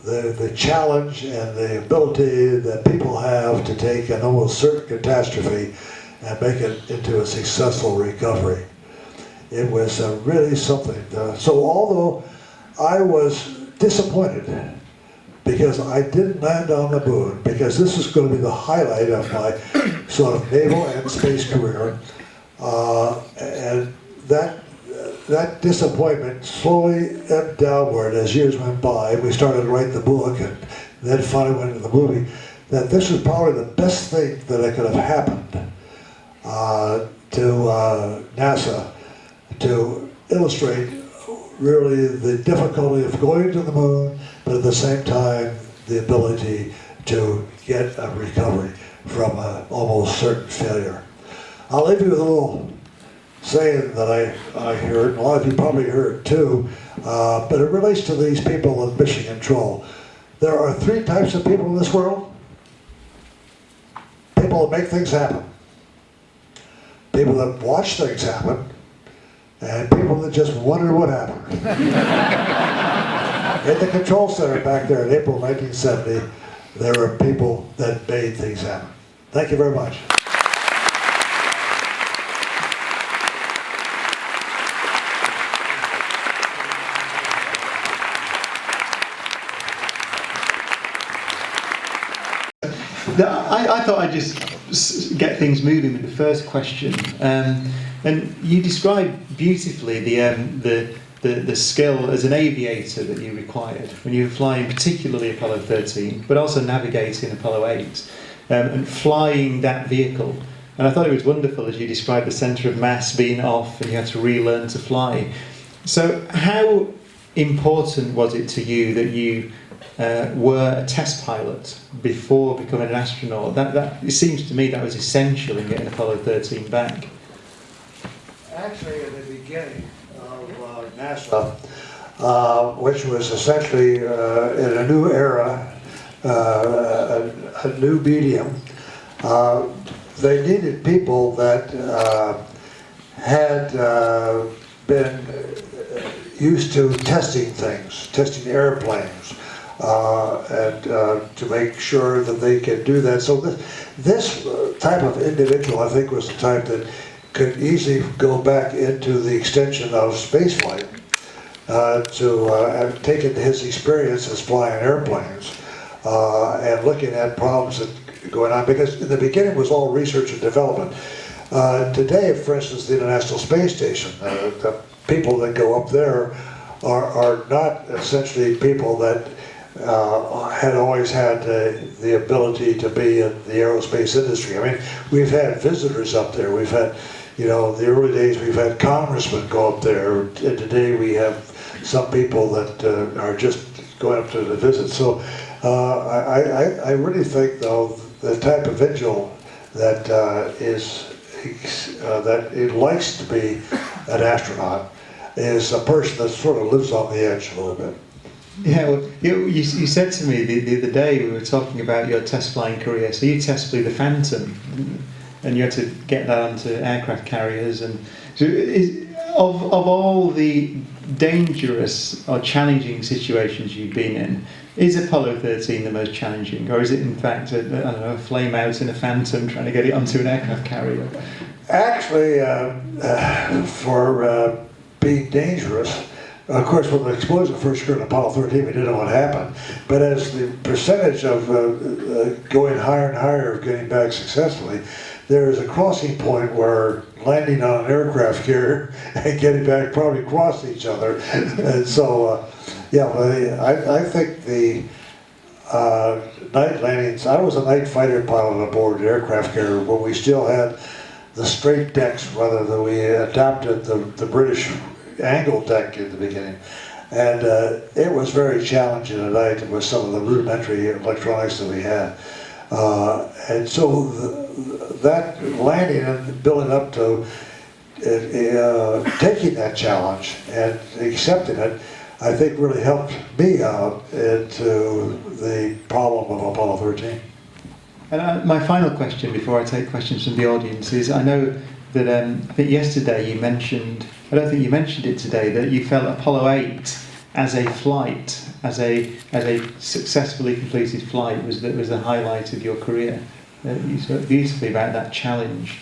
the challenge and the ability that people have to take an almost certain catastrophe and make it into a successful recovery. It was really something. So although I was disappointed because I didn't land on the moon, because this is going to be the highlight of my sort of naval and space career, and that disappointment slowly ebbed downward as years went by. We started to write the book, and then finally went into the movie. That this was probably the best thing that could have happened to NASA, to illustrate really the difficulty of going to the moon, but at the same time the ability to get a recovery from an almost certain failure. I'll leave you with a little saying that I heard, and a lot of you probably heard too, but it relates to these people in mission control. There are 3 types of people in this world. People that make things happen. People that watch things happen. And people that just wonder what happened. In the control center back there in April 1970, there were people that made things happen. Thank you very much. I thought I'd just get things moving with the first question. And you described beautifully the skill as an aviator that you required when you were flying, particularly Apollo 13, but also navigating Apollo 8 and flying that vehicle. And I thought it was wonderful as you described the centre of mass being off and you had to relearn to fly. So how important was it to you that you were a test pilot before becoming an astronaut? That it seems to me that was essential in getting Apollo 13 back. Actually, in the beginning of NASA, which was essentially in a new era, a new medium, they needed people that had been used to testing things, testing airplanes, and to make sure that they could do that. So this type of individual, I think, was the type that could easily go back into the extension of spaceflight to have taken his experience as flying airplanes and looking at problems that going on, because in the beginning it was all research and development. Today, for instance, the International Space Station, the people that go up there are not essentially people that had always had the ability to be in the aerospace industry. I mean, we've had visitors up there. We've had, in the early days, we've had congressmen go up there. And today we have some people that are just going up to the visit. So I really think, though, the type of individual that that it likes to be an astronaut is a person that sort of lives on the edge a little bit. Yeah, well, you said to me the other day, we were talking about your test flying career. So you test flew the Phantom, and you had to get that onto aircraft carriers. And so of all the dangerous or challenging situations you've been in, is Apollo 13 the most challenging, or is it in fact a flame out in a Phantom trying to get it onto an aircraft carrier? Actually, for being dangerous, of course, when the explosion first occurred in Apollo 13, we didn't know what happened. But as the percentage of going higher and higher, of getting back successfully, there is a crossing point where landing on an aircraft carrier and getting back probably cross each other. And so, yeah, I think the night landings, I was a night fighter pilot aboard an aircraft carrier when we still had the straight decks rather than we adopted the British angle deck in the beginning. And it was very challenging at night with some of the rudimentary electronics that we had. And so that landing and building up to taking that challenge and accepting it, I think really helped me out into the problem of Apollo 13. And my final question before I take questions from the audience is, I know that I think yesterday you mentioned, I don't think you mentioned it today, that you felt Apollo 8 as a flight, as a successfully completed flight was the highlight of your career. You spoke beautifully about that challenge.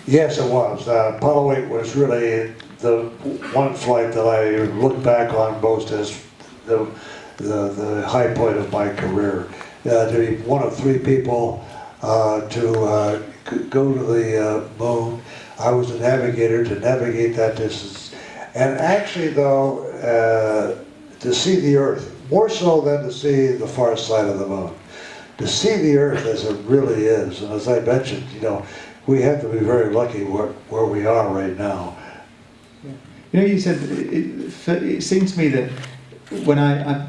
Yes, it was. Apollo 8 was really the one flight that I look back on most as the high point of my career. To be one of 3 people to go to the moon. I was a navigator to navigate that distance. And actually, though, to see the Earth, more so than to see the far side of the moon, to see the Earth as it really is. And as I mentioned, you know, we have to be very lucky where we are right now. You know, you said, it seemed to me that when I've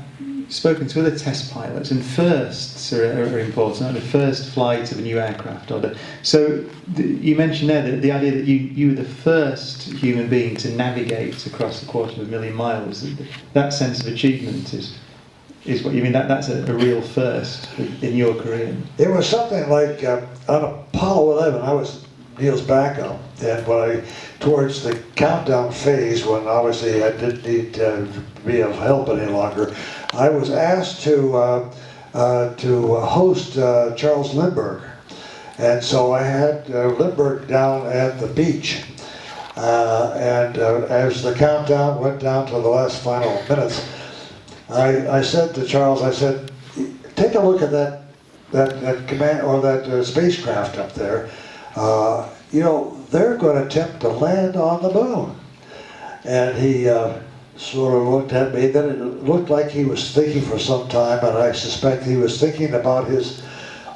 spoken to other test pilots, and firsts are important, like the first flight of a new aircraft. You mentioned there that the idea that you were the first human being to navigate across 250,000 miles, that sense of achievement is what you mean, that's a real first in your career. It was something like on Apollo 11, I was Neil's backup, and towards the countdown phase, when obviously I didn't need to be of help any longer, I was asked to host Charles Lindbergh, and so I had Lindbergh down at the beach, and as the countdown went down to the last final minutes, I said to Charles, I said, take a look at that command or that spacecraft up there. You know, they're going to attempt to land on the moon. And he sort of looked at me. Then it looked like he was thinking for some time, and I suspect he was thinking about his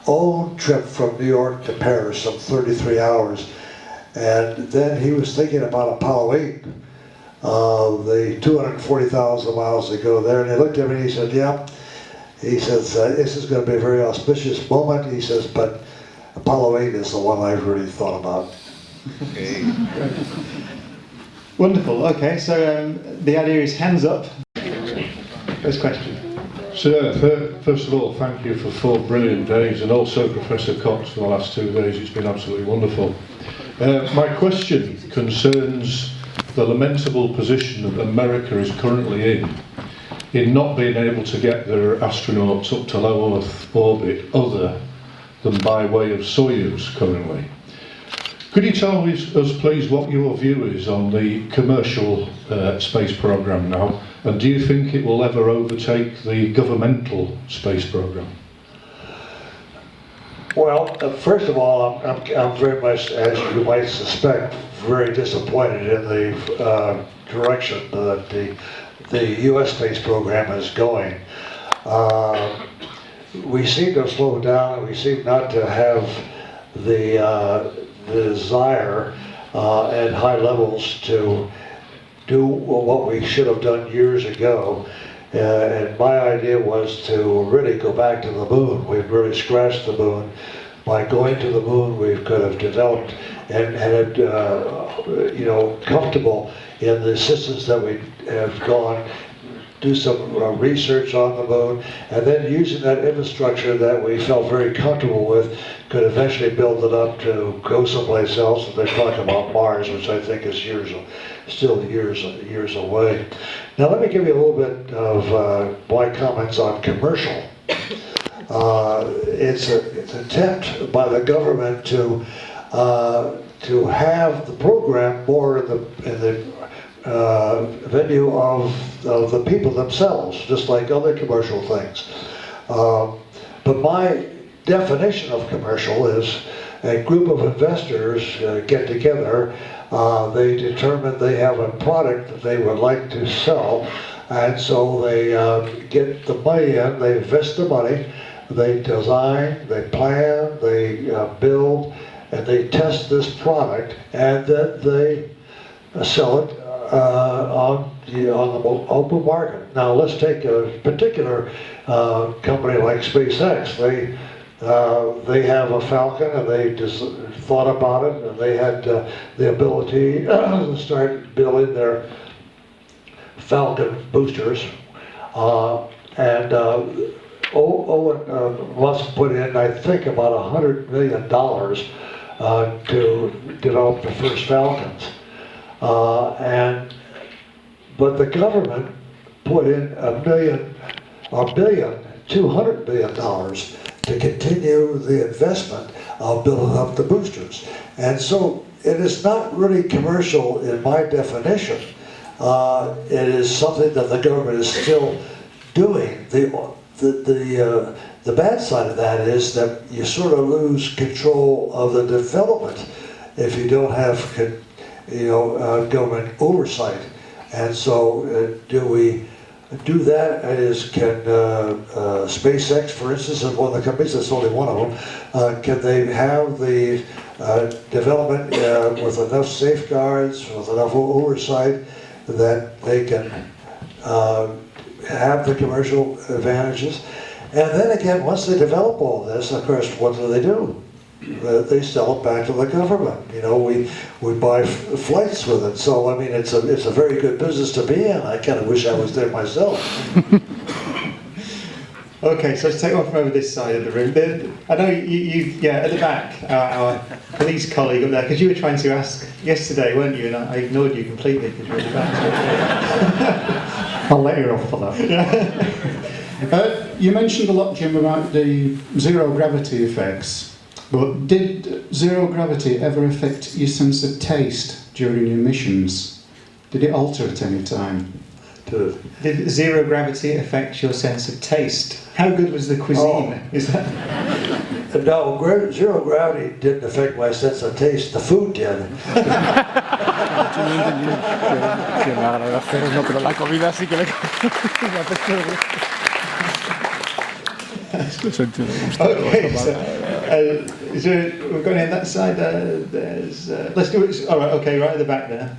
own trip from New York to Paris, some 33 hours. And then he was thinking about Apollo 8, the 240,000 miles to go there. And he looked at me and he said, yeah. He says, this is going to be a very auspicious moment. He says, but Apollo 8 is the one I've really thought about. Okay. Wonderful. Okay, so the idea is hands up. First question. Sir, first of all, thank you for 4 brilliant days, and also Professor Cox for the last 2 days. It's been absolutely wonderful. My question concerns the lamentable position that America is currently in not being able to get their astronauts up to low Earth orbit other than by way of Soyuz currently. Could you tell us please what your view is on the commercial space program now, and do you think it will ever overtake the governmental space program? Well, first of all, I'm very much, as you might suspect, very disappointed in the direction that the U.S. space program is going. We seem to have slowed down, and we seem not to have the desire at high levels to do what we should have done years ago. And my idea was to really go back to the moon. We've really scratched the moon. By going to the moon, we could have developed and had, comfortable in the systems that we have gone, do some research on the moon, and then using that infrastructure that we felt very comfortable with, could eventually build it up to go someplace else. And they're talking about Mars, which I think is still years away. Now let me give you a little bit of my comments on commercial. It's an attempt by the government to have the program more in the venue of the people themselves, just like other commercial things. But my definition of commercial is a group of investors get together, they determine they have a product that they would like to sell, and so they get the money in, they invest the money, they design, they plan, they build, and they test this product, and then they sell it on the open market. Now let's take a particular company like SpaceX. They have a Falcon, and they just thought about it, and they had the ability to start building their Falcon boosters. And Owen Musk put in, I think, about $100 million to develop the first Falcons. But the government put in $200 billion to continue the investment of building up the boosters. And so it is not really commercial in my definition. It is something that the government is still doing. The bad side of that is that you sort of lose control of the development if you don't have government oversight. And so do we do that? Can SpaceX, for instance, is one of the companies, that's only one of them, can they have the development with enough safeguards, with enough oversight that they can have the commercial advantages? And then again, once they develop all this, of course, what do? They sell it back to the government. We buy flights with it. So I mean, it's a very good business to be in. I kind of wish I was there myself. Okay, so let's take one from over this side of the room. I know you at the back, our police colleague up there, because you were trying to ask yesterday, weren't you? And I ignored you completely because you were at the back. I'll let you off for that. You mentioned a lot, Jim, about the zero gravity effects. But did zero gravity ever affect your sense of taste during your missions? Did it alter at any time? Did zero gravity affect your sense of taste? How good was the cuisine? Oh. Is that? No, zero gravity didn't affect my sense of taste. The food did. Okay, so we're going in that side. Let's do it. All right. Okay, right at the back there.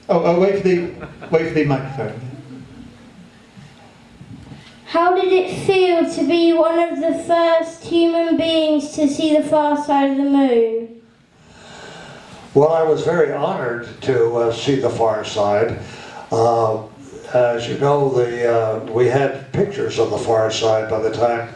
Oh, wait for the microphone. How did it feel to be one of the first human beings to see the far side of the moon? Well, I was very honored to see the far side. As you know, we had pictures of the far side by the time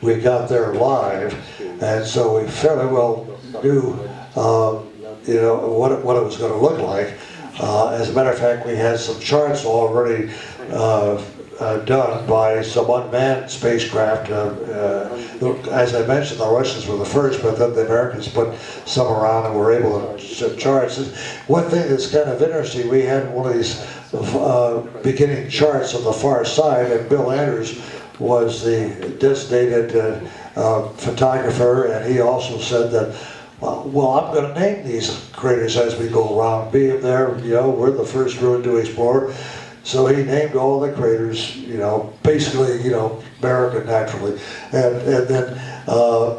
we got there live, and so we fairly well knew, what it was going to look like. As a matter of fact, we had some charts already done by some unmanned spacecraft. As I mentioned, the Russians were the first, but then the Americans put some around and were able to set charts. And one thing that's kind of interesting, we had one of these beginning charts on the far side, and Bill Anders was the designated photographer, and he also said that, well, I'm going to name these craters as we go around. Being there, we're the first group to explore. So he named all the craters, basically, American naturally. And then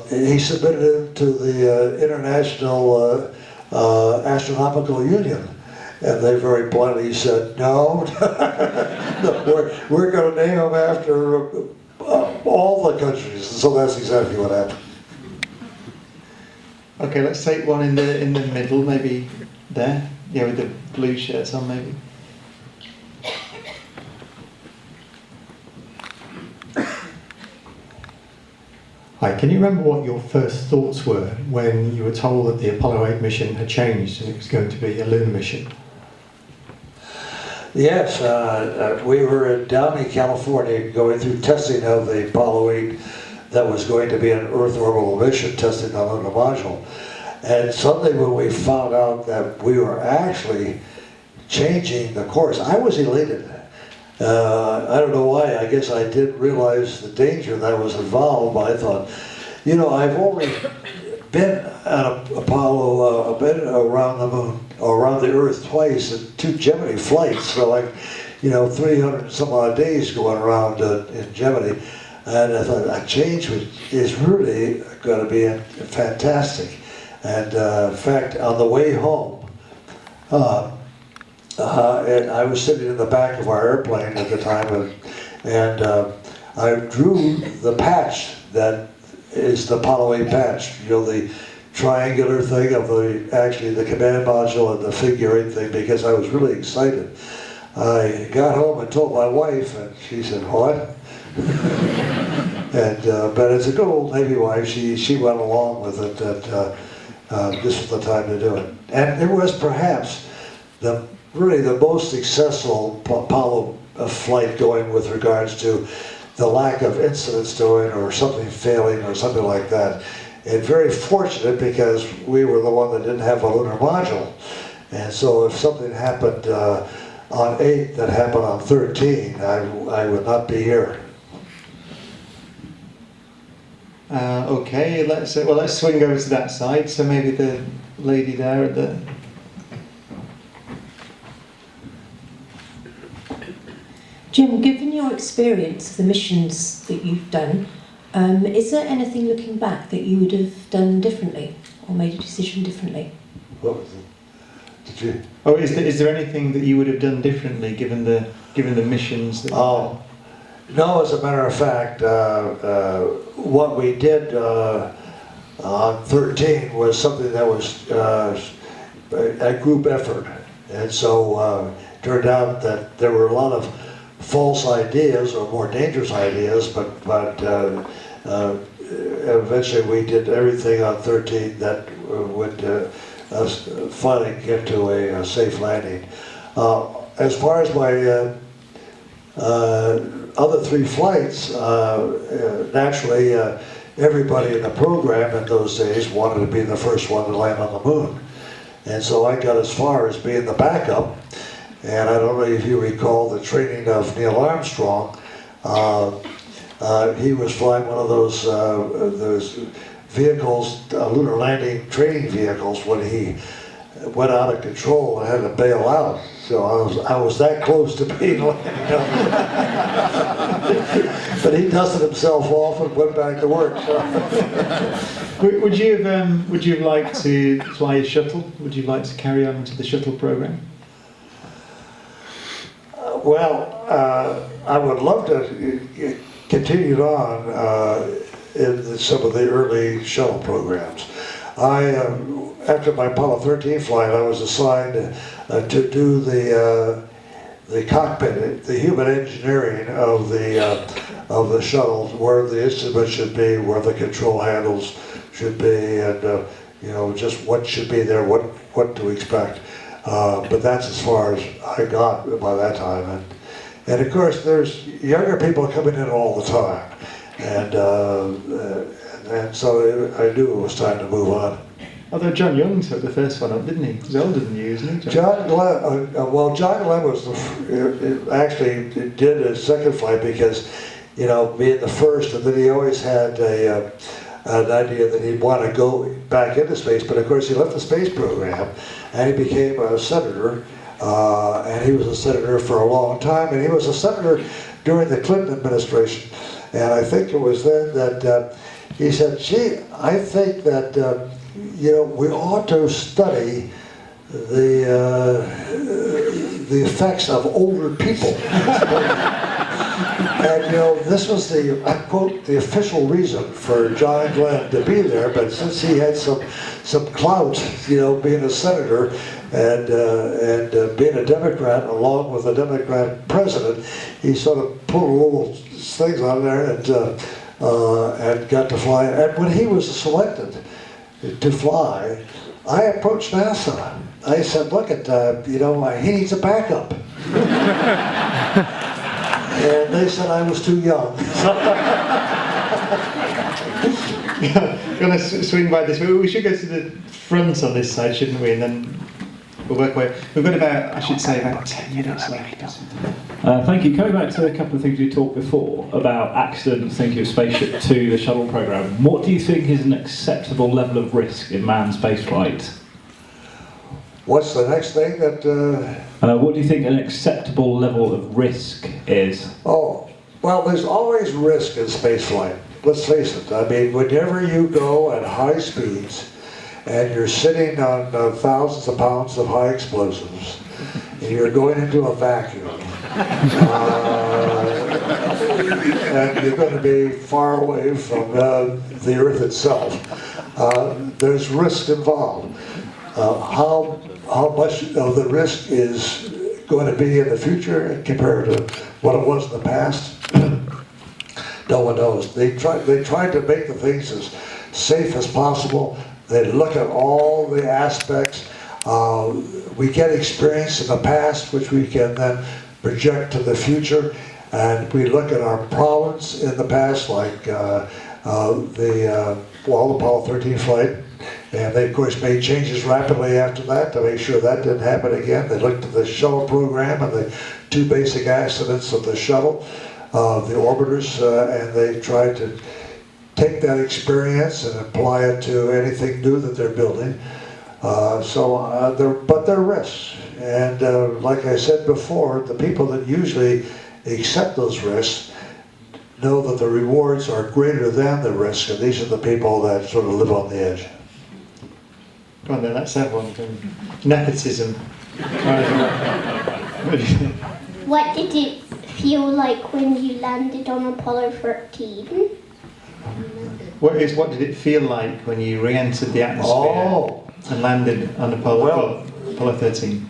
he submitted it to the International Astronomical Union. And they very bluntly said, no, no, we're going to name them after all the countries. And so that's exactly what happened. Okay, let's take one in the middle, maybe there. Yeah, with the blue shirts on, maybe. Hi, can you remember what your first thoughts were when you were told that the Apollo 8 mission had changed and it was going to be a lunar mission? Yes, we were in Downey, California, going through testing of the Apollo 8 that was going to be an Earth orbital mission, testing the Lunar Module. And suddenly when we found out that we were actually changing the course, I was elated. I don't know why, I guess I didn't realize the danger that was involved, but I thought, you know, I've only been at Apollo, been around the moon, or around the Earth twice, and 2 Gemini flights, so like, you know, 300 some odd days going around in Gemini. And I thought a change is really going to be fantastic. And in fact, on the way home, I was sitting in the back of our airplane at the time, and I drew the patch that is the Apollo 8 patch. You know, the triangular thing of actually the command module and the figure 8 thing, because I was really excited. I got home and told my wife, and she said, "What?" And but as a good old Navy wife, she went along with it. That this was the time to do it, and it was perhaps really the most successful Apollo flight going with regards to the lack of incidents doing or something failing or something like that. And very fortunate because we were the one that didn't have a lunar module. And so if something happened on 8 that happened on 13, I would not be here. Okay, let's swing over to that side. So maybe the lady there at the... Jim, given your experience of the missions that you've done, is there anything looking back that you would have done differently or made a decision differently? What was it? Did you? Oh, is there anything that you would have done differently given the missions that Oh, no, as a matter of fact, what we did on 13 was something that was a group effort. And so turned out that there were a lot of false ideas or more dangerous ideas, but eventually we did everything on 13 that would finally get to a safe landing. As far as my other 3 flights, naturally everybody in the program in those days wanted to be the first one to land on the moon. And so I got as far as being the backup. And I don't know if you recall the training of Neil Armstrong. He was flying one of those vehicles, lunar landing training vehicles, when he went out of control and had to bail out. So I was that close to being landed on. But he dusted himself off and went back to work. So. Would you have liked to fly a shuttle? Would you like to carry on to the shuttle program? Well, I would love to continue on in some of the early shuttle programs. After my Apollo 13 flight, I was assigned to do the cockpit, the human engineering of the shuttle, where the instruments should be, where the control handles should be, and you know, just what should be there, what to expect. But that's as far as I got by that time, and of course there's younger people coming in all the time, and so I knew it was time to move on. Although John Young took the first one up, didn't he? He's older than you, isn't he? John Glenn, John Glenn was actually did a second flight because, you know, being the first, and then he always had an idea that he'd want to go back into space, but of course he left the space program and he became a senator, and he was a senator for a long time, and he was a senator during the Clinton administration. And I think it was then that he said, gee, I think that you know, we ought to study the effects of older people. And you know, this was the, I quote, the official reason for John Glenn to be there, but since he had some clout, you know, being a senator and being a Democrat along with a Democrat president, he sort of put little things on there and got to fly. And when he was selected to fly, I approached NASA. I said, look at, you know, he needs a backup. And they said I was too young. Going to swing by this. We should go to the front on this side, shouldn't we? And then we'll work away. We've got about, I should say, about 10 minutes left. Thank you. Coming back to a couple of things you talked before about accidents, thinking of spaceship to the shuttle program. What do you think is an acceptable level of risk in manned spaceflight? What's the next thing that... what do you think an acceptable level of risk is? Oh, well, there's always risk in spaceflight. Let's face it. I mean, whenever you go at high speeds and you're sitting on thousands of pounds of high explosives and you're going into a vacuum and you're going to be far away from the Earth itself, there's risk involved. How much of the risk is going to be in the future compared to what it was in the past? No one knows. They tried to make the things as safe as possible. They look at all the aspects. We get experience in the past, which we can then project to the future. And we look at our problems in the past, like the Apollo 13 flight. And they, of course, made changes rapidly after that to make sure that didn't happen again. They looked at the shuttle program and the two basic accidents of the shuttle, the orbiters, and they tried to take that experience and apply it to anything new that they're building. But there are risks. And like I said before, the people that usually accept those risks know that the rewards are greater than the risk, and these are the people that sort of live on the edge. Go on then, let's have one. Nepotism. What did it feel like when you landed on Apollo 13? What did it feel like when you re-entered the atmosphere and landed on Apollo 13?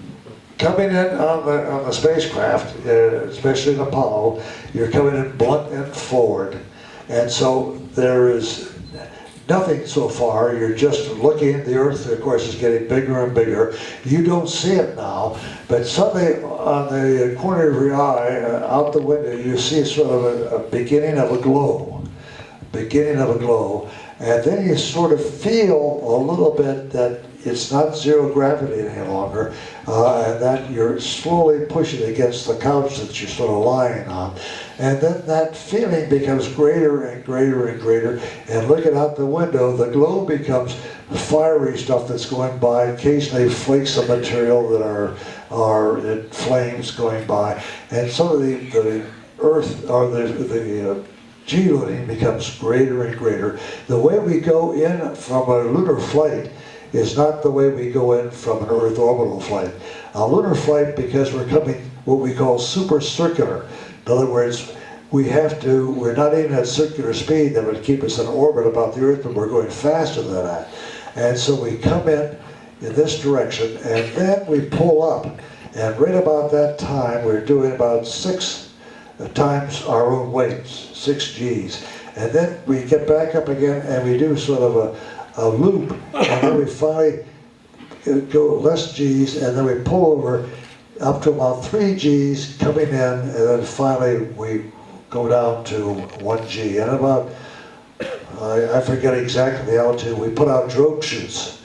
Coming in on the spacecraft, especially in Apollo, you're coming in blunt and forward. And so there is nothing so far. You're just looking. The Earth, of course, is getting bigger and bigger. You don't see it now, but suddenly on the corner of your eye, out the window, you see sort of a beginning of a glow. And then you sort of feel a little bit that it's not zero gravity any longer, and that you're slowly pushing against the couch that you're sort of lying on. And then that feeling becomes greater and greater and greater, and looking out the window, the glow becomes fiery stuff that's going by, occasionally flakes of material that are in flames going by, and so the Earth, or the G-loading becomes greater and greater. The way we go in from a lunar flight is not the way we go in from an Earth orbital flight. A lunar flight, because we're coming what we call super circular. In other words, we're not even at circular speed that would keep us in orbit about the Earth, but we're going faster than that. And so we come in this direction, and then we pull up. And right about that time, we're doing about 6 times our own weight, 6 Gs. And then we get back up again, and we do sort of a loop, and then we finally go less Gs, and then we pull over up to about 3 Gs coming in, and then finally we go down to 1 G. And about, I forget exactly the altitude, we put out drogue chutes.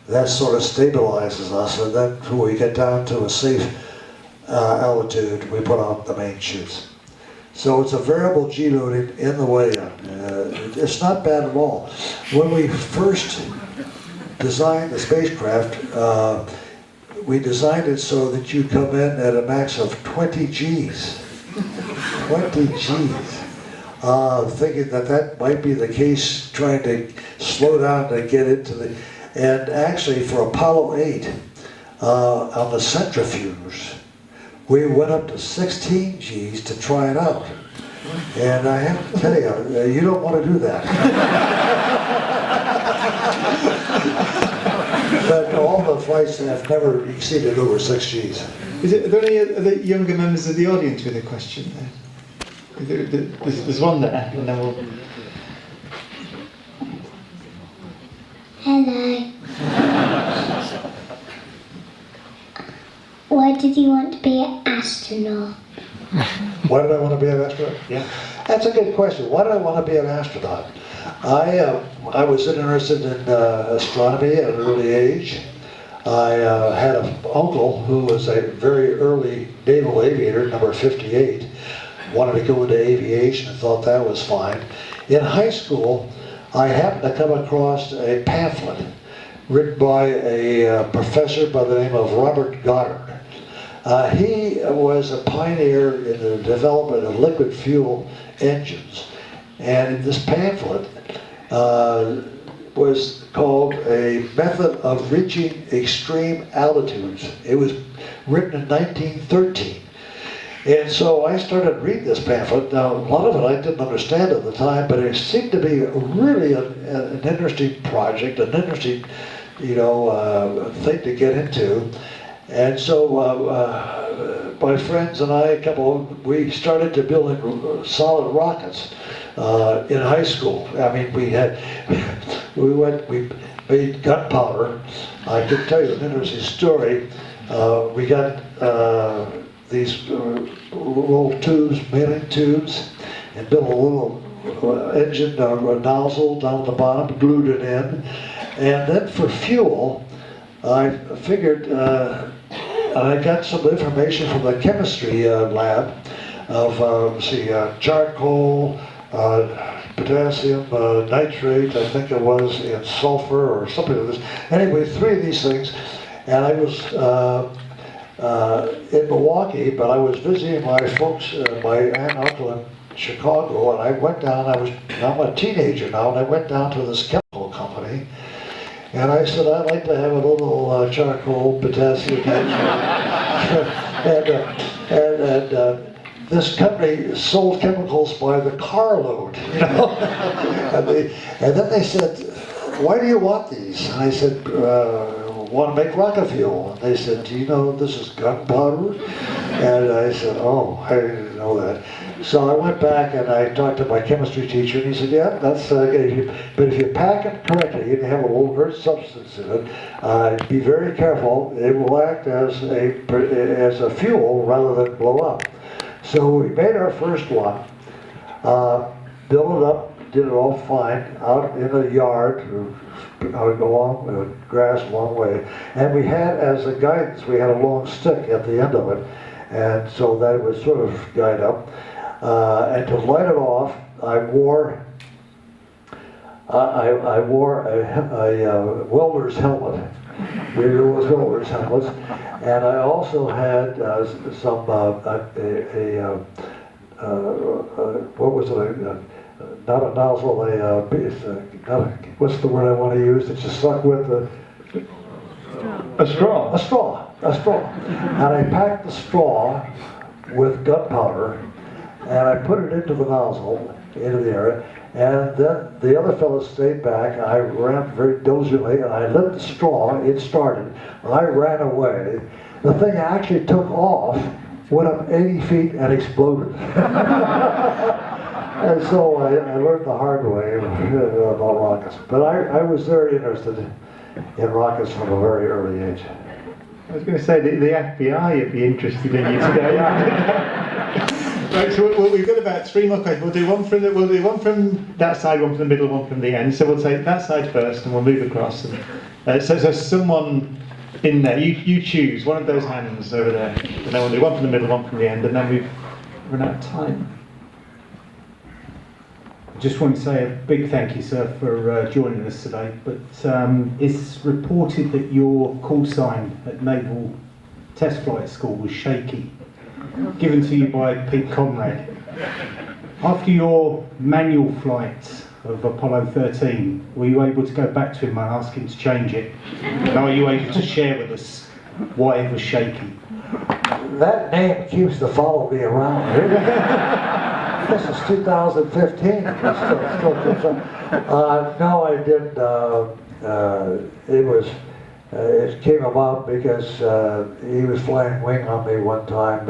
That sort of stabilizes us, and then when we get down to a safe altitude, we put out the main chutes. So it's a variable G loading in the way up. It's not bad at all. When we first designed the spacecraft, we designed it so that you come in at a max of 20 Gs. 20 Gs. Thinking that might be the case, trying to slow down to get into the... And actually for Apollo 8, on the centrifuge. We went up to 16 Gs to try it out. And I have to tell you, you don't want to do that. But all the flights have never exceeded over 6 Gs. Are there any other younger members of the audience with a question there? There's one there, and then we'll... Hello. Why did you want to be an astronaut? Why did I want to be an astronaut? Yeah. That's a good question. Why did I want to be an astronaut? I was interested in astronomy at an early age. I had an uncle who was a very early naval aviator, number 58, wanted to go into aviation and thought that was fine. In high school, I happened to come across a pamphlet written by a professor by the name of Robert Goddard. He was a pioneer in the development of liquid fuel engines, and this pamphlet was called A Method of Reaching Extreme Altitudes. It was written in 1913. And so I started reading this pamphlet. Now, a lot of it I didn't understand at the time, but it seemed to be really an interesting project, an interesting, thing to get into. And so my friends and I, we started to build solid rockets in high school. I mean, we made gunpowder. I could tell you an interesting story. We got these little tubes, mailing tubes, and built a little engine, a nozzle down the bottom, glued it in. And then for fuel, I figured, I got some information from the chemistry lab of, charcoal, potassium nitrate, I think it was, and sulfur or something like this. Anyway, 3 of these things, and I was in Milwaukee, but I was visiting my folks, my aunt and uncle in Chicago, and I went down, I'm a teenager now, and I went down to this chemical company, and I said, I'd like to have a little charcoal, potassium nitrate. and this company sold chemicals by the carload, and then they said, why do you want these? And I said, want to make rocket fuel. And they said, do you know this is gunpowder? And I said, oh, I didn't know that. So I went back and I talked to my chemistry teacher, and he said, yeah, that's good. But if you pack it correctly and you have a little earth substance in it, be very careful. It will act as a fuel rather than blow up. So we made our first one, built it up, did it all fine, out in a yard, I would go along grass a long way. And we had, as a guidance, we had a long stick at the end of it, and so that it would sort of guide up. And to light it off, I wore a welder's helmet. There was welder's helmets, and I also had some what was it? Not a nozzle, what's the word I want to use? It's just stuck with a straw. A straw. And I packed the straw with gunpowder, and I put it into the nozzle, into the area, and then the other fellow stayed back. I ran very diligently, and I lit the straw. It started. I ran away. The thing actually took off, went up 80 feet, and exploded. And so I learned the hard way about rockets. But I was very interested in rockets from a very early age. I was going to say, the FBI would be interested in you today. Right, so we've got about 3 more questions. We'll do one from that side, one from the middle, one from the end. So we'll take that side first, and we'll move across. And, so someone in there, you choose one of those hands over there, and then we'll do one from the middle, one from the end, and then we've run out of time. I just want to say a big thank you, sir, for joining us today. But it's reported that your call sign at Naval Test Flight School was shaky, given to you by Pete Conrad. After your manual flight of Apollo 13, were you able to go back to him and ask him to change it? And are you able to share with us why it was shaky? That name keeps to follow me around. This is 2015. It still keeps on. No, I didn't. It came about because he was flying wing on me one time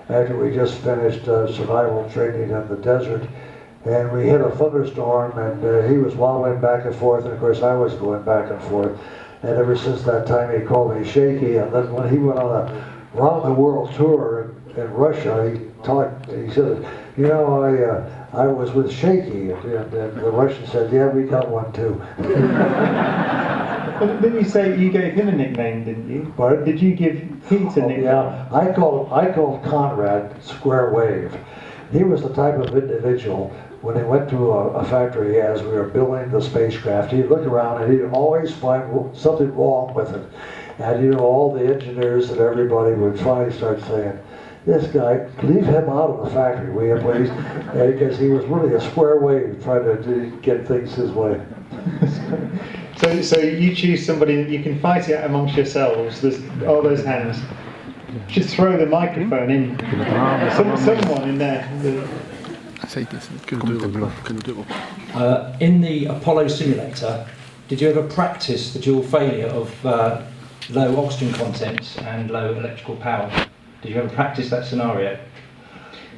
after we just finished survival training in the desert. And we hit a thunderstorm, and he was wobbling back and forth, and of course I was going back and forth. And ever since that time, he called me Shaky. And then when he went on a round-the-world tour in Russia, he said, you know, I was with Shaky, and the Russian said, yeah, we got one too. Well, didn't you say you gave him a nickname, didn't you? Pardon? Did you give Pete a nickname? Yeah, I called Conrad Square Wave. He was the type of individual, when he went to a factory as we were building the spacecraft, he'd look around and he'd always find something wrong with it. And you know, all the engineers and everybody would finally start saying, this guy, leave him out of the factory, will you please? Because he was really a square wave trying to get things his way. So you choose somebody that you can fight it out amongst yourselves. There's all those hands. Just throw the microphone in. Someone in there. In the Apollo simulator, did you ever practice the dual failure of low oxygen content and low electrical power? Did you ever practice that scenario?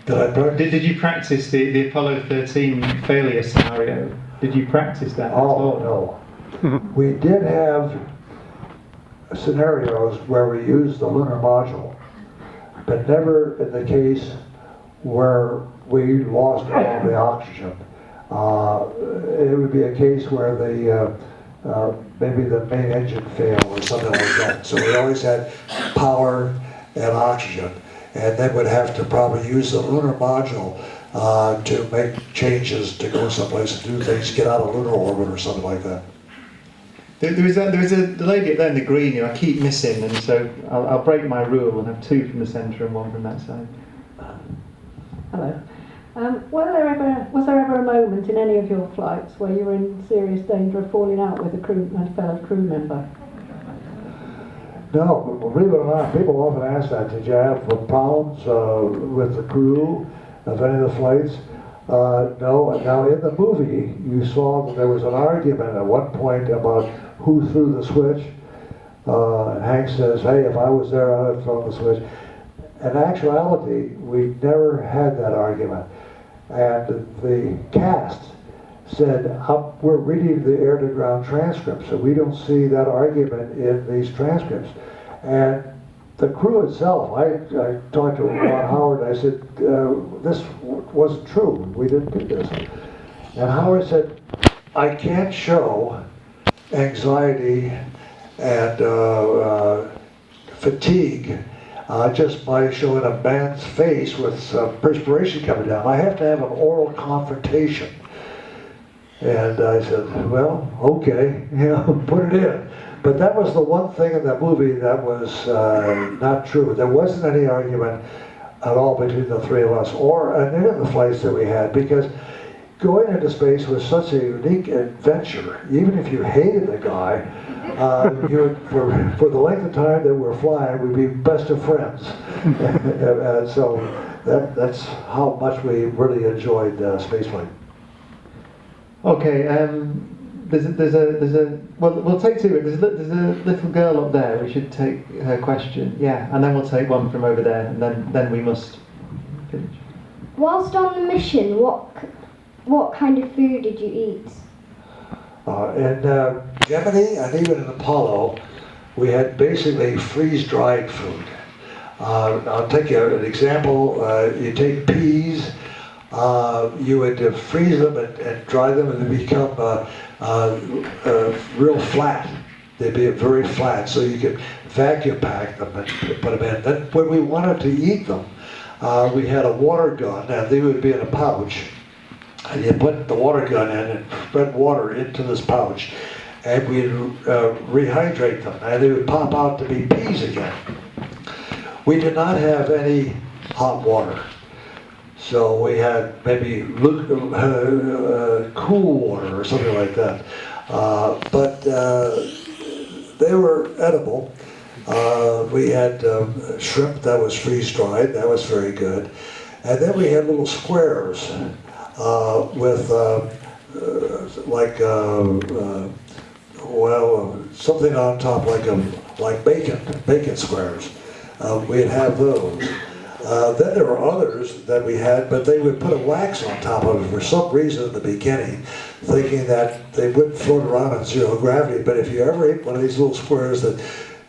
Did you practice the Apollo 13 failure scenario? Did you practice that at all? No. We did have scenarios where we used the Lunar Module, but never in the case where we lost all the oxygen. It would be a case where maybe the main engine failed or something like that. So we always had power and oxygen, and then would have to probably use the Lunar Module to make changes to go someplace and do things, get out of lunar orbit or something like that. There is a lady up there in the green who I keep missing, and so I'll break my rule and have two from the centre and one from that side. Hello. Was there ever a moment in any of your flights where you were in serious danger of falling out with a fellow crew member? No, but believe it or not, people often ask that. Did you have problems with the crew of any of the flights? No. Now, in the movie, you saw that there was an argument at one point about who threw the switch. And Hank says, hey, if I was there, I would have thrown the switch. In actuality, we never had that argument. And the cast said, we're reading the air-to-ground transcripts, so we don't see that argument in these transcripts. And the crew itself, I talked to Ron Howard, and I said, this wasn't true, we didn't do this. And Howard said, I can't show anxiety and fatigue just by showing a man's face with some perspiration coming down. I have to have an oral confrontation. And I said, well, okay, put it in. But that was the one thing in that movie that was not true. There wasn't any argument at all between the three of us, or any of the flights that we had, because going into space was such a unique adventure. Even if you hated the guy, for the length of time that we're flying, we'd be best of friends. And so that's how much we really enjoyed spaceflight. Okay, we'll take two. There's a little girl up there. We should take her question. Yeah, and then we'll take one from over there, and then we must finish. Whilst on the mission, what kind of food did you eat? In Gemini and even in Apollo, we had basically freeze-dried food. I'll take you an example. You take peas, you would freeze them and dry them, and they become real flat. They'd be very flat, so you could vacuum pack them and put them in. Then when we wanted to eat them, we had a water gun, and they would be in a pouch. And you put the water gun in and spread water into this pouch, and we'd rehydrate them, and they would pop out to be peas again. We did not have any hot water, so we had maybe cool water or something like that. But they were edible. We had shrimp that was freeze-dried, that was very good. And then we had little squares with something on top like bacon squares. We'd have those. Then there were others that we had, but they would put a wax on top of it for some reason in the beginning, thinking that they wouldn't float around in zero gravity. But if you ever ate one of these little squares that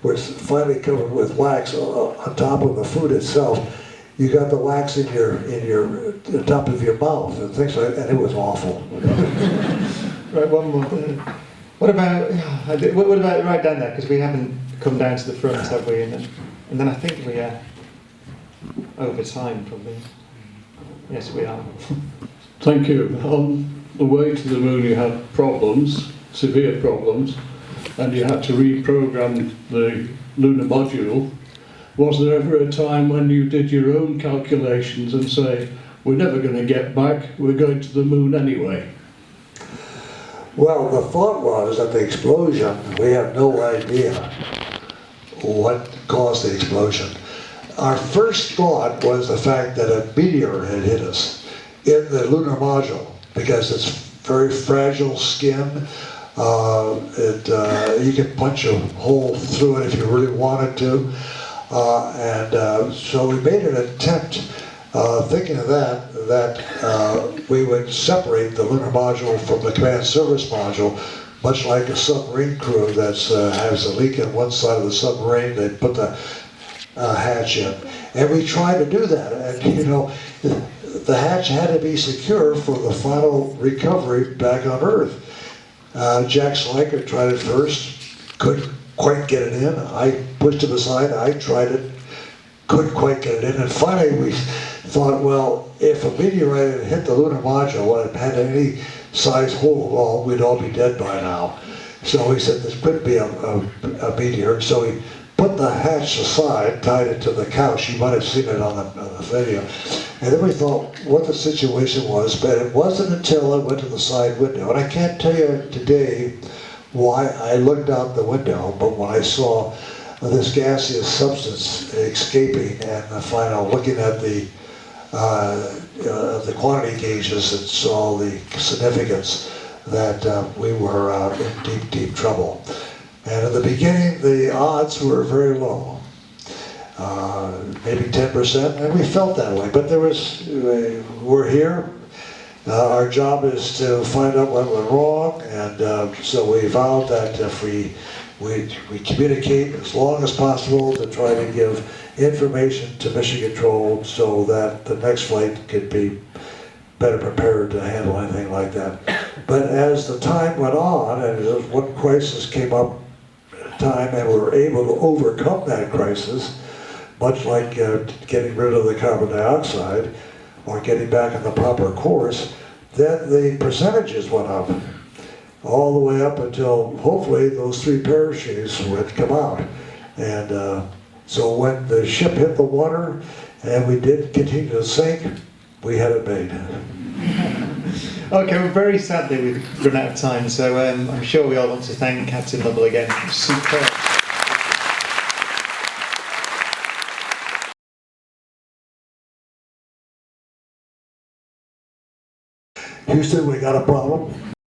were finally covered with wax on top of the food itself, you got the wax in your top of your mouth and things like that, and it was awful. Right, one more. What about right down there? Because we haven't come down to the front, have we? And then I think we are over time, probably. Yes, we are. Thank you. On the way to the moon, you had problems, severe problems, and you had to reprogram the Lunar Module. Was there ever a time when you did your own calculations and say, we're never going to get back, we're going to the moon anyway? Well, the thought was that the explosion, we have no idea what caused the explosion. Our first thought was the fact that a meteor had hit us in the Lunar Module, because it's very fragile skin. You can punch a hole through it if you really wanted to. So we made an attempt, thinking of that we would separate the Lunar Module from the Command Service Module, much like a submarine crew that has a leak in one side of the submarine. They put the hatch in. And we tried to do that. And, you know, the hatch had to be secure for the final recovery back on Earth. Jack Sliker tried it first, couldn't quite get it in. I pushed him aside, I tried it, couldn't quite get it in. And finally we thought, well, if a meteorite had hit the Lunar Module and it had any size hole at all, we'd all be dead by now. So we said this couldn't be a meteor. So we put the hatch aside, tied it to the couch. You might have seen it on the video. And then we thought what the situation was, but it wasn't until I went to the side window. And I can't tell you today why I looked out the window, but when I saw this gaseous substance escaping and finally looking at the quantity gauges and saw the significance that we were in deep, deep trouble. And in the beginning, the odds were very low, maybe 10%, and we felt that way. But we're here. Our job is to find out what went wrong, and so we vowed that if we communicate as long as possible to try to give information to Mission Control so that the next flight could be better prepared to handle anything like that. But as the time went on, and as one crisis came up at a time, and we were able to overcome that crisis, much like getting rid of the carbon dioxide, or getting back on the proper course, then the percentages went up, all the way up until hopefully those 3 parachutes would come out. And so when the ship hit the water and we did continue to sink, we had it made. Okay, we're very sad that we've run out of time, so I'm sure we all want to thank Captain Lovell again. Superb. Houston, we got a problem.